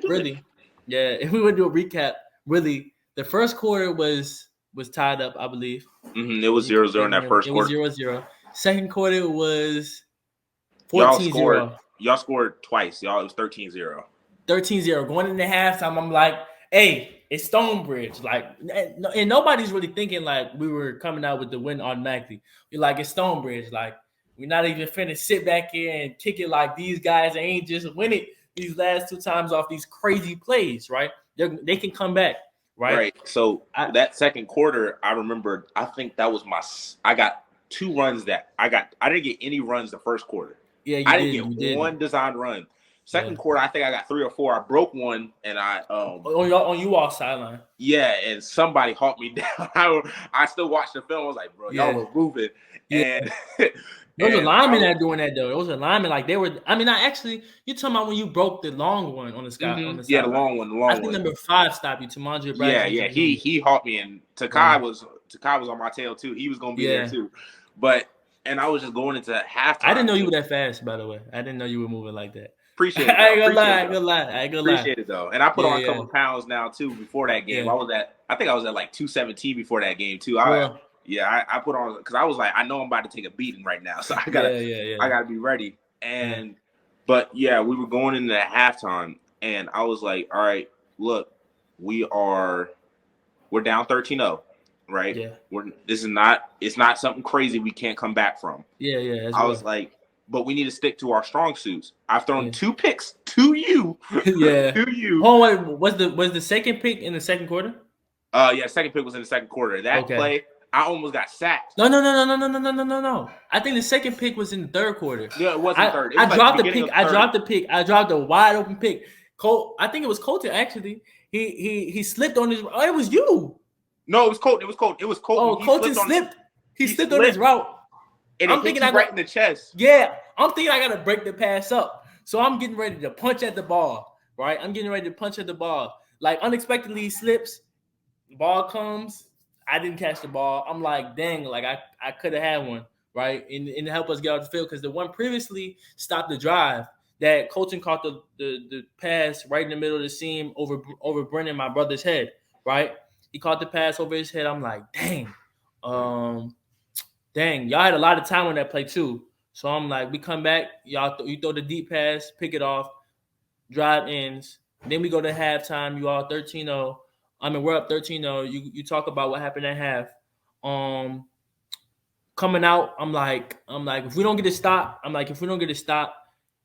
if we want to do a recap, really, the first quarter was tied up, I believe. It was 0-0 in that first quarter. It was 0-0. Second quarter was 14-0. Y'all scored twice. It was 13-0. 13-0. Going into halftime, I'm like, hey, it's Stonebridge. Like, and nobody's really thinking like we were coming out with the win automatically. We're like, it's Stonebridge. Like, we're not even finna sit back here and kick it like these guys ain't just win it these last 2 times off these crazy plays, right? They can come back, right? Right. So that second quarter, I remember, I think that was I got 2 runs I didn't get any runs the first quarter. Yeah, I didn't get one design run. Second quarter, I think I got 3 or 4. I broke one, and I on you all sideline. Yeah, and somebody hawked me down. I still watched the film. I was like, bro, y'all were moving. Yeah. And there was a lineman that doing that though. There was a lineman like they were. I mean, you're talking about when you broke the long one on the sky. Mm-hmm. On the the long one. I think number 5 stopped you, Tamandre Bradley. Yeah. He hawked me, and Takai was on my tail too. He was gonna be there too, and I was just going into halftime. I didn't know you were that fast, by the way. I didn't know you were moving like that. Appreciate it. I ain't gonna lie. Appreciate it though. And I put on a couple pounds now too before that game. I think I was at like 217 before that game too. I put on because I was like, I know I'm about to take a beating right now, so I gotta be ready. And but we were going into halftime, and I was like, all right, look, we're down 13-0. Right? Yeah. It's not something crazy we can't come back from. Yeah. I was like, but we need to stick to our strong suits. I've thrown 2 picks to you. To you. Oh wait, was the second pick in the second quarter? Second pick was in the second quarter. That play, I almost got sacked. No. I think the second pick was in the third quarter. Yeah, it wasn't third. I dropped the pick. I dropped a wide open pick. I think it was Colton actually. He slipped on his. Oh, it was you. No, it was Colton. Oh, Colton slipped. He slipped on his route. And I'm thinking right in the chest. Yeah, I'm thinking I gotta break the pass up. So I'm getting ready to punch at the ball. Right, I'm getting ready to punch at the ball. Like unexpectedly he slips. Ball comes. I didn't catch the ball. I'm like, dang, like I could have had one. Right, and to help us get off the field because the one previously stopped the drive. That Colton caught the pass right in the middle of the seam over Brennan, my brother's head. Right. He caught the pass over his head. I'm like, dang. Y'all had a lot of time on that play too. So I'm like, we come back, you throw the deep pass, pick it off, drive ends. Then we go to halftime. You all 13-0. I mean, we're up 13-0. You talk about what happened at half. Coming out, I'm like, if we don't get a stop,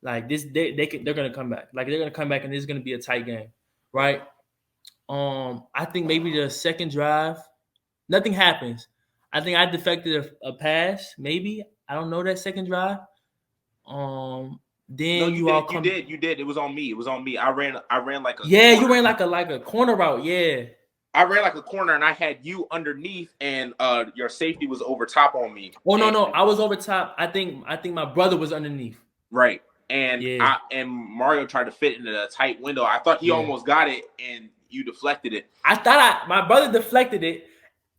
like this, they're gonna come back. Like they're gonna come back, and this is gonna be a tight game, right? I think maybe the second drive, nothing happens. I think I deflected a pass, maybe. I don't know that second drive. Then you did. It was on me. I ran like a corner. You ran like a corner route. Yeah. I ran like a corner, and I had you underneath, and your safety was over top on me. Oh no, I was over top. I think my brother was underneath. Right. And and Mario tried to fit into a tight window. I thought he almost got it, and you deflected it. My brother deflected it.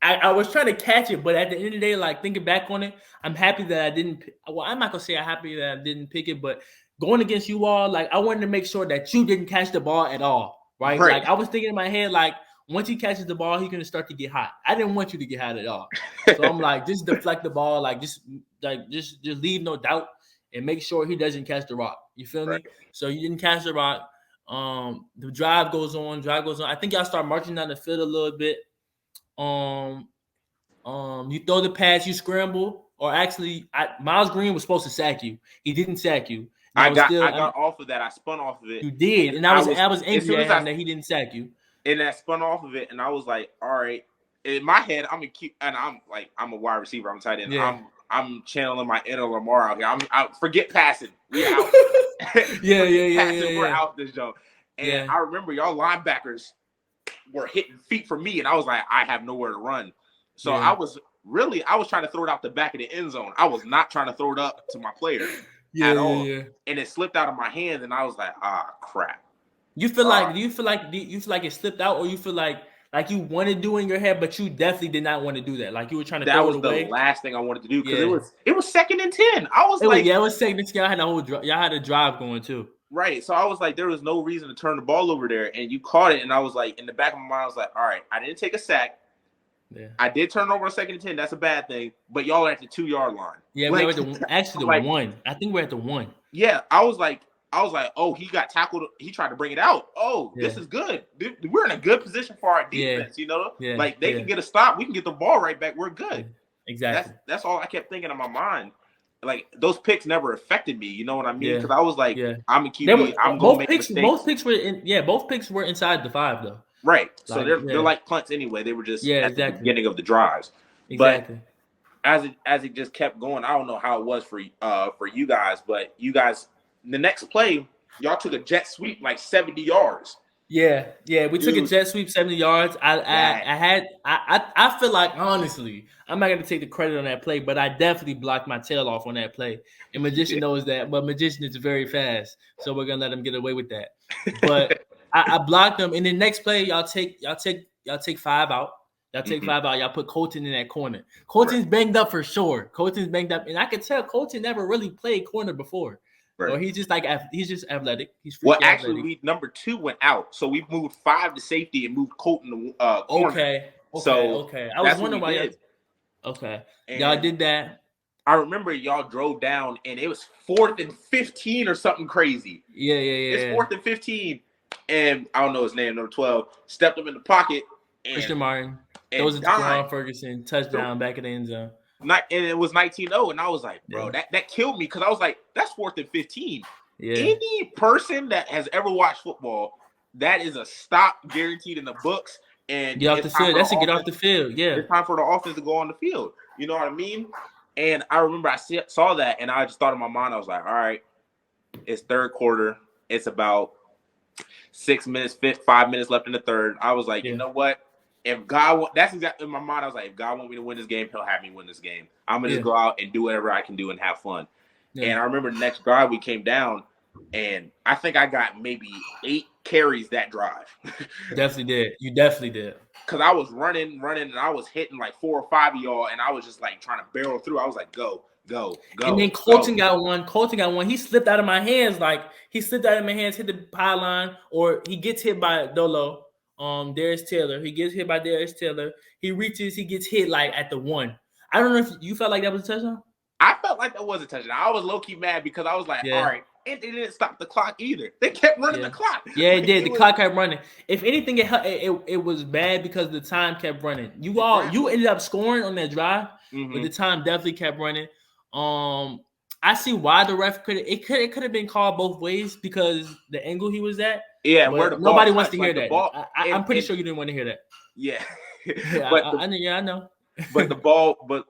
I was trying to catch it, but at the end of the day, like thinking back on it, I'm happy that I didn't. Well, I'm not gonna say I'm happy that I didn't pick it, but going against you all, like I wanted to make sure that you didn't catch the ball at all, right? Like I was thinking in my head, like once he catches the ball, he's gonna start to get hot. I didn't want you to get hot at all, so I'm like, just deflect the ball, just leave no doubt and make sure he doesn't catch the rock. You feel me? So you didn't catch the rock. The drive goes on. I think y'all start marching down the field a little bit. You throw the pass, you scramble, or actually, Miles Green was supposed to sack you. He didn't sack you. I got off of that. I spun off of it. You did, and I was angry at him that he didn't sack you. And I spun off of it, and I was like, all right. In my head, I'm a wide receiver. I'm tight end. Yeah. I'm channeling my inner Lamar out here. I forget passing. We out. We're out this joke. And I remember y'all linebackers were hitting feet for me, and I was like, I have nowhere to run. So I was trying to throw it out the back of the end zone. I was not trying to throw it up to my player at all. Yeah. And it slipped out of my hands, and I was like, crap. Do you feel like it slipped out, or you feel like like you want to do in your head, but you definitely did not want to do that. Like you were trying to That throw was it away. the last thing I wanted to do because Yeah. it was 2nd and 10. I was like, it was second. Y'all had y'all had a drive going too. right. So I was like, there was no reason to turn the ball over there, and you caught it, and I was like, in the back of my mind, I was like, all right, I didn't take a sack. Yeah. I did turn over on 2nd and 10. That's a bad thing. But y'all are at the 2-yard line. Yeah, like, we're at the 1. I think we're at the 1. Yeah, I was like, oh, he got tackled. He tried to bring it out. Oh, This is good. We're in a good position for our defense, you know? Yeah. Like, they can get a stop. We can get the ball right back. We're good. Yeah. Exactly. That's all I kept thinking in my mind. Like, those picks never affected me. You know what I mean? Because I was like, I'm a QB. I'm going to make mistakes. Both picks were inside the 5, though. Right. So they're like punts anyway. They were just at the beginning of the drives. Exactly. But as it just kept going, I don't know how it was for you guys, but you guys, the next play, y'all took a jet sweep like 70 yards. Yeah, we took a jet sweep 70 yards. I feel like, honestly, I'm not gonna take the credit on that play, but I definitely blocked my tail off on that play. And Magician knows that, but Magician is very fast, so we're gonna let him get away with that. But I blocked them. And the next play, y'all take 5 out. Y'all take 5 out. Y'all put Colton in that corner. Colton's banged up for sure. Colton's banged up, and I could tell Colton never really played corner before. Right. Or he's just athletic. He's actually, athletic. Number 2 went out, so we moved 5 to safety and moved Colton to corner. Okay. I was wondering why y'all. Okay, and y'all did that. I remember y'all drove down, and it was 4th and 15 or something crazy. Yeah. It's 4th and 15, and I don't know his name. Number 12 stepped him in the pocket. Christian Martin. Those are Ron Ferguson touchdown back in the end zone. And it was 19-0, and I was like, bro, that killed me because I was like, that's 4th and 15. Yeah. Any person that has ever watched football, that is a stop guaranteed in the books. And get off the field. That's to get off the field. Yeah. It's time for the offense to go on the field. You know what I mean? And I remember I saw that, and I just thought in my mind, I was like, all right, it's 3rd quarter. It's about 5 minutes left in the 3rd. I was like, you know what? If God, that's exactly in my mind. I was like, if God wants me to win this game, He'll have me win this game. I'm gonna just go out and do whatever I can do and have fun. Yeah. And I remember the next drive we came down, and I think I got maybe 8 carries that drive. Definitely did. You definitely did. Because I was running, and I was hitting like 4 or 5 of y'all, and I was just like trying to barrel through. I was like, go. And then Colton got one. He slipped out of my hands. Hit the pylon, or he gets hit by Dolo. Darius Taylor. He gets hit by Darius Taylor. He gets hit like at the 1. I don't know if you felt like that was a touchdown. I felt like that was a touchdown. I was low-key mad because I was like, all right. And they didn't stop the clock either. They kept running the clock. Yeah, it did. The clock kept running. If anything, it was bad because the time kept running. You ended up scoring on that drive, but the time definitely kept running. I see why the ref could have been called both ways because the angle he was at. Yeah, where the nobody wants to hear that. I'm pretty sure you didn't want to hear that. Yeah, I know. But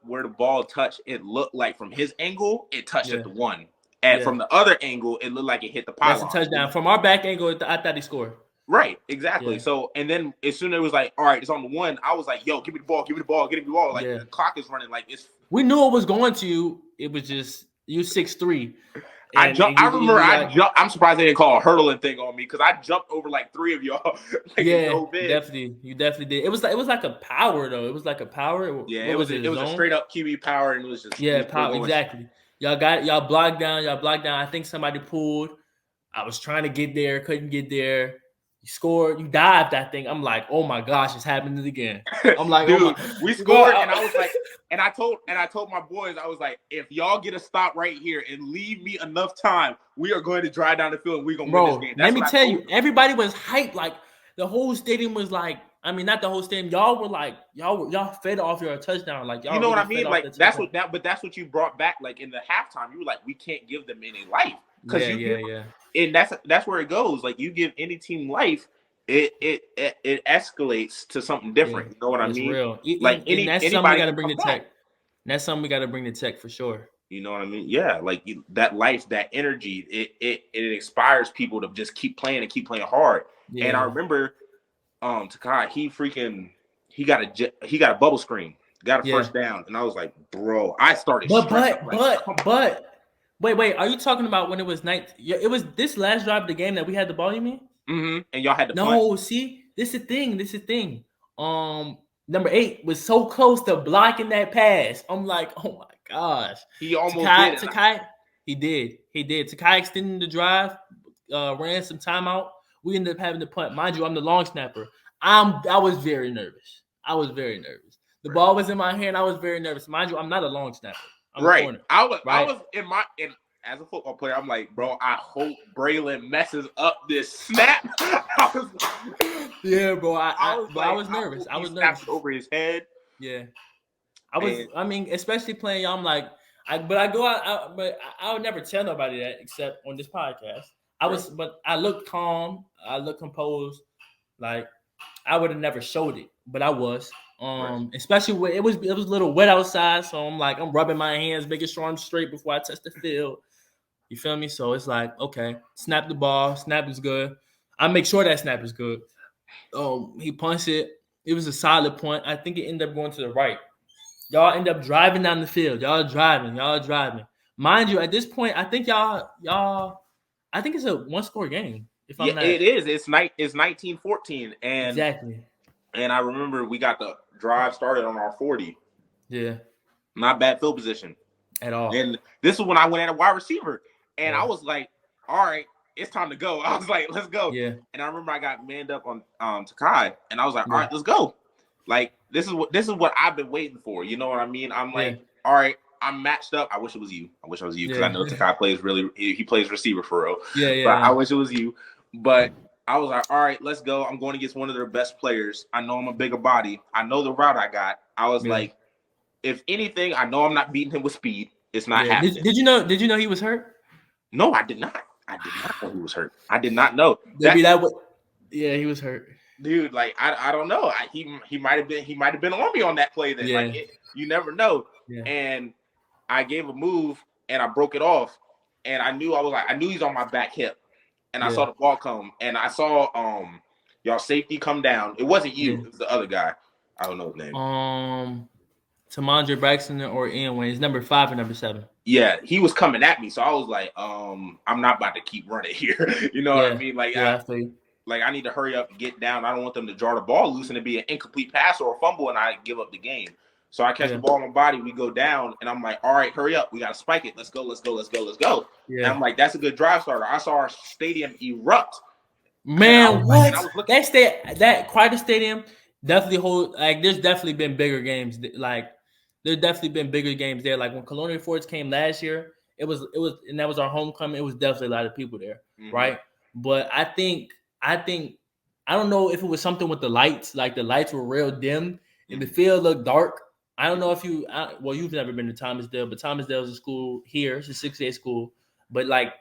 where the ball touched, it looked like from his angle, it touched at the 1, and from the other angle, it looked like it hit the pylon. That's a touchdown. From our back angle, I thought he scored. Right, exactly. Yeah. So, and then as soon as it was like, all right, it's on the 1, I was like, yo, give me the ball. Like the clock is running. Like it's. We knew it was going to. It was just you 6'3". I'm surprised they didn't call a hurdling thing on me because I jumped over like 3 of y'all. Definitely. You definitely did. It was like a power though. It was like a power. Yeah, it was a straight up QB power, and it was just power exactly. Y'all blocked down. I think somebody pulled. I was trying to get there, couldn't get there. You scored. You dived that thing. I'm like, oh my gosh, it's happening again. I'm like, dude, we scored, and I was like, and I told my boys, I was like, if y'all get a stop right here and leave me enough time, we are going to drive down the field and we're gonna win this game. Let me tell you, everybody was hyped. Like the whole stadium was like, I mean, not the whole stadium. Y'all were like, y'all fed off your touchdown. Like y'all, you know what I mean? Like that's what you brought back. Like in the halftime, you were like, we can't give them any life. And that's where it goes. Like you give any team life, it escalates to something different. You know what I mean? Real. Like that's something we got to bring to Tech. That's something we got to bring to Tech for sure. You know what I mean? Yeah, like that life, that energy, it inspires people to just keep playing hard. Yeah. And I remember, Takai, he got a bubble screen, got a first down, and I was like, bro, I started. But. Wait, are you talking about when it was night? It was this last drive of the game that we had the ball, you mean? Mm-hmm. And y'all had the punt? See, this is the thing. Number 8 was so close to blocking that pass. I'm like, oh my gosh. He almost did. Takai, he did. Takai extended the drive, ran some timeout. We ended up having to punt. Mind you, I'm the long snapper. I was very nervous. The ball was in my hand. I was very nervous. Mind you, I'm not a long snapper. I'm a corner. I was as a football player, I'm like, bro, I hope Braylon messes up this snap. Yeah, bro. I was nervous. I was nervous over his head. Yeah, I was. I mean, especially playing. I'm like, but I would never tell nobody that except on this podcast. But I looked calm. I looked composed. Like I would have never showed it, but I was. Especially when it was a little wet outside, so I'm like, I'm rubbing my hands, making sure I'm straight before I touch the field. You feel me? So it's like, okay, snap the ball. Snap is good. I make sure that snap is good. He punched it. It was a solid point. I think it ended up going to the right. Y'all end up driving down the field. Y'all driving. Mind you, at this point, I think y'all. I think it's a one-score game. If I'm not, it is. It's 19-14, and exactly. And I remember we got the drive started on our 40. Yeah, not bad field position at all. And this is when I went at a wide receiver, and I was like, all right, it's time to go. I was like, let's go. Yeah. And I remember I got manned up on Takai, and I was like, all right, let's go. Like this is what I've been waiting for. You know what I mean? I'm like, all right, I'm matched up. I wish it was you. I wish I was you because I know Takai plays he plays receiver for real. Yeah. But I wish it was you. But I was like, all right, let's go. I'm going against one of their best players. I know I'm a bigger body. I know the route I got. I was like, if anything, I know I'm not beating him with speed. It's not happening. Did you know he was hurt? No, I did not. I did not know he was hurt. I did not know. Yeah, he was hurt. Dude, like I don't know. He might have been on me on that play. Then you never know. Yeah. And I gave a move and I broke it off, and I knew he's on my back hip, and I saw the ball come, and I saw y'all safety come down. It wasn't you. It was the other guy. I don't know his name. Tamondre Braxton or Ian Wayne. It's number 5 and number 7. Yeah, he was coming at me, so I was like, I'm not about to keep running here. You know what I mean? Like, I need to hurry up and get down. I don't want them to draw the ball loose and it be an incomplete pass or a fumble, and I give up the game. So I catch the ball on my body. We go down, and I'm like, all right, hurry up. We got to spike it. Let's go. Yeah. And I'm like, that's a good drive starter. I saw our stadium erupt. Man, what? That Crider Stadium definitely there's definitely been bigger games. Like, there's definitely been bigger games there. Like when Colonial Forge came last year, it was, and that was our homecoming. It was definitely a lot of people there, right? But I don't know if it was something with the lights. Like the lights were real dim, and the field looked dark. I don't know if you've never been to Thomasdale, but Thomasdale is a school here. It's a 6A school. But like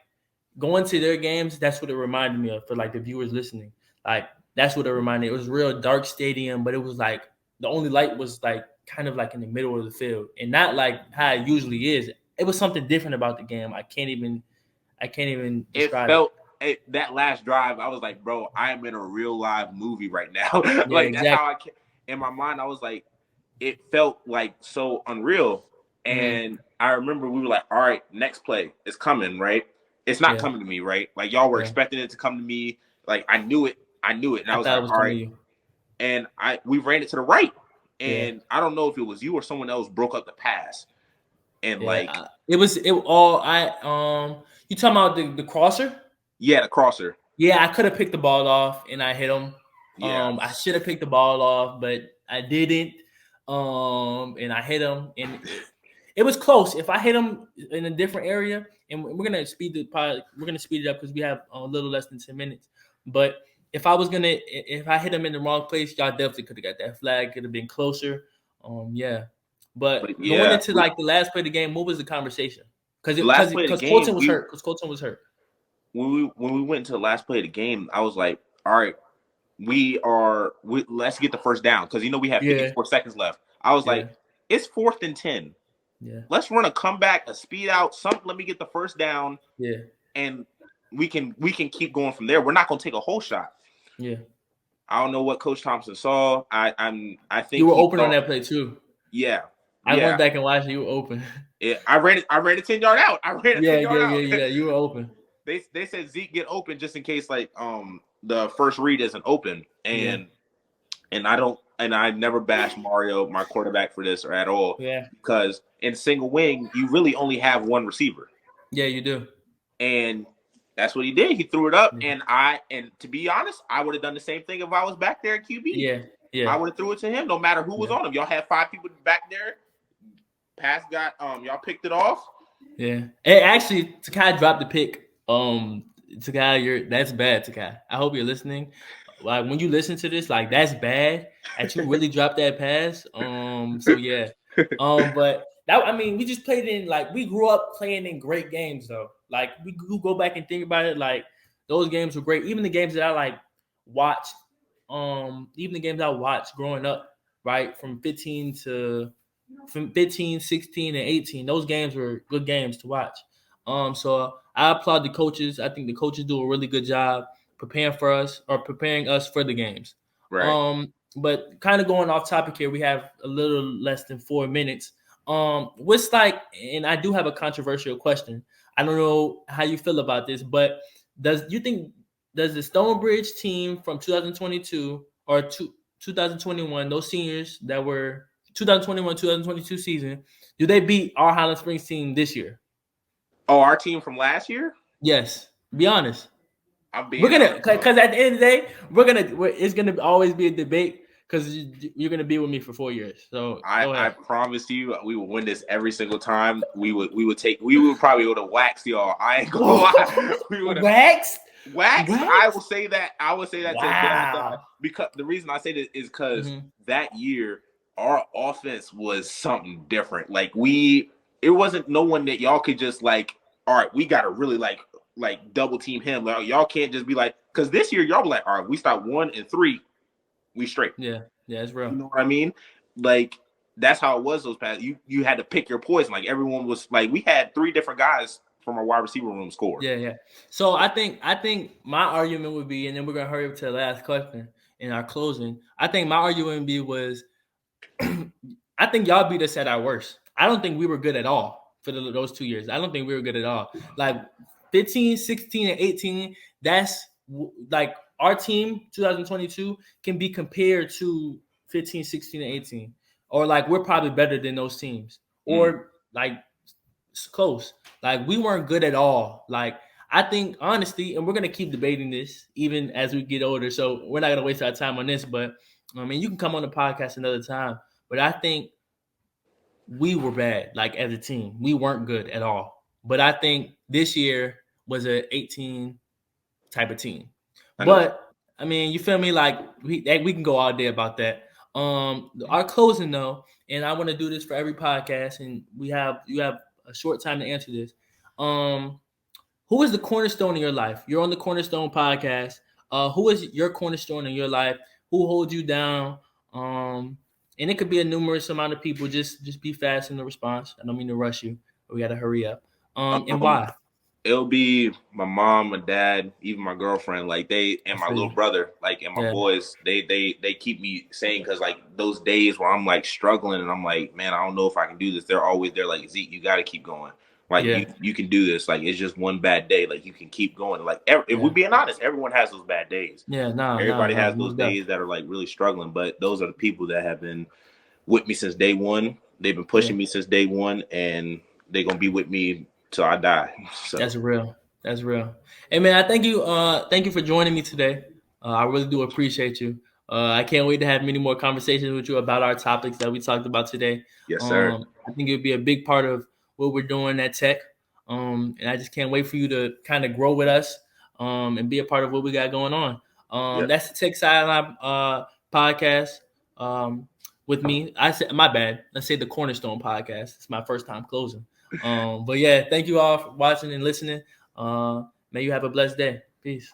going to their games, that's what it reminded me of for like the viewers listening. Like that's what it reminded me. It was a real dark stadium, but it was like the only light was like kind of like in the middle of the field and not like how it usually is. It was something different about the game. I can't even describe it. That last drive, I was like, bro, I am in a real live movie right now. Like that's how in my mind, I was like, it felt like so unreal. And I remember we were like, all right, next play is coming, right? It's not coming to me, right? Like y'all were expecting it to come to me. Like I knew it. And I was like, all right. And we ran it to the right. And I don't know if it was you or someone else broke up the pass. And you talking about the crosser? Yeah, the crosser. Yeah, I could have picked the ball off and I hit him. Yeah. I should have picked the ball off, but I didn't. And I hit him, and it was close. If I hit him in a different area, and we're gonna speed it up because we have a little less than 10 minutes. But if I hit him in the wrong place, y'all definitely could have got that flag. Could have been closer. But going into like the last play of the game, what was the conversation? Because Colton was hurt. Because Colton was hurt. When we went into the last play of the game, I was like, all right. Let's get the first down because we have 54 seconds left. I was like, it's 4th and 10. Yeah. Let's run a comeback, a speed out, something. Let me get the first down. Yeah. And we can keep going from there. We're not gonna take a whole shot. Yeah. I don't know what Coach Thompson saw. I think you were open on that play too. Yeah. I went back and watched you were open. Yeah, I ran it 10-yard out. Yeah. You were open. They said Zeke get open just in case the first read isn't open, and I don't I never bashed Mario, my quarterback, for this or at all. Yeah. Because in single wing, you really only have one receiver. Yeah, you do. And that's what he did. He threw it up, and to be honest, I would have done the same thing if I was back there at QB. Yeah. I would have threw it to him, no matter who was on him. Y'all had 5 people back there. Pass got y'all picked it off. Yeah. Hey, actually, Takai dropped the pick. Takai, that's bad, Takai. I hope you're listening. Like when you listen to this, like that's bad. That you really dropped that pass. So yeah. But that, I mean, we just played in, like, we grew up playing in great games though. Like we go back and think about it, like those games were great. Even the games that I like watched, even the games I watched growing up, right? From 15, 16, and 18. Those games were good games to watch. So I applaud the coaches. I think the coaches do a really good job preparing us for the games. Right. But kind of going off topic here, we have a little less than 4 minutes. What's like, and I do have a controversial question. I don't know how you feel about this, but does the Stonebridge team from 2022 or 2021, those seniors that were 2021, 2022 season, do they beat our Highland Springs team this year? Oh, our team from last year? Yes. Be honest. We're gonna, because at the end of the day, it's gonna always be a debate because you're gonna be with me for 4 years. So I promise you, we will win this every single time. We would probably would have waxed y'all. I ain't gonna lie. We would have waxed. I will say that. I would say that wow. because the reason I say this is because that year our offense was something different. Like it wasn't no one that y'all could just like, all right, we gotta really like double team him. Like, y'all can't just be like, because this year y'all be like, all right, we start 1 and 3, we straight. Yeah, it's real. You know what I mean? Like that's how it was those past. You had to pick your poison. Like everyone was like, we had 3 different guys from our wide receiver room score. Yeah. So I think my argument would be, and then we're gonna hurry up to the last question in our closing. I think my argument would be was, I think y'all beat us at our worst. I don't think we were good at all for those 2 years. I don't think we were good at all. Like 15, 16, and 18, that's like our team 2022 can be compared to 15, 16, and 18. Or like we're probably better than those teams. Or like close. Like we weren't good at all. Like I think honestly, and we're gonna keep debating this even as we get older. So we're not gonna waste our time on this, but I mean you can come on the podcast another time. But I think we were bad, like as a team. We weren't good at all. But I think this year was an 18 type of team. But I mean, you feel me? Like we can go all day about that. Our closing though, and I want to do this for every podcast, and you have a short time to answer this. Who is the cornerstone in your life? You're on the Cornerstone Podcast. Who is your cornerstone in your life? Who holds you down? And it could be a numerous amount of people. Just be fast in the response. I don't mean to rush you, but we got to hurry up. And why? It'll be my mom, my dad, even my girlfriend, like and my little brother, like, and my boys. They keep me sane because like those days where I'm like struggling and I'm like, man, I don't know if I can do this. They're always there, like, Zeke, you got to keep going. Like you can do this. Like it's just one bad day. Like you can keep going. Like if we're being honest, everyone has those bad days. Everybody has those days that are like really struggling. But those are the people that have been with me since day one. They've been pushing me since day one, and they're gonna be with me till I die. So that's real. Hey man, I thank you for joining me today. I really do appreciate you. I can't wait to have many more conversations with you about our topics that we talked about today. Yes, sir. I think it would be a big part of what we're doing at Tech. And I just can't wait for you to kind of grow with us and be a part of what we got going on. That's the Tech Sideline podcast with me. I said, my bad. Let's say the Cornerstone Podcast. It's my first time closing. But yeah, thank you all for watching and listening. May you have a blessed day. Peace.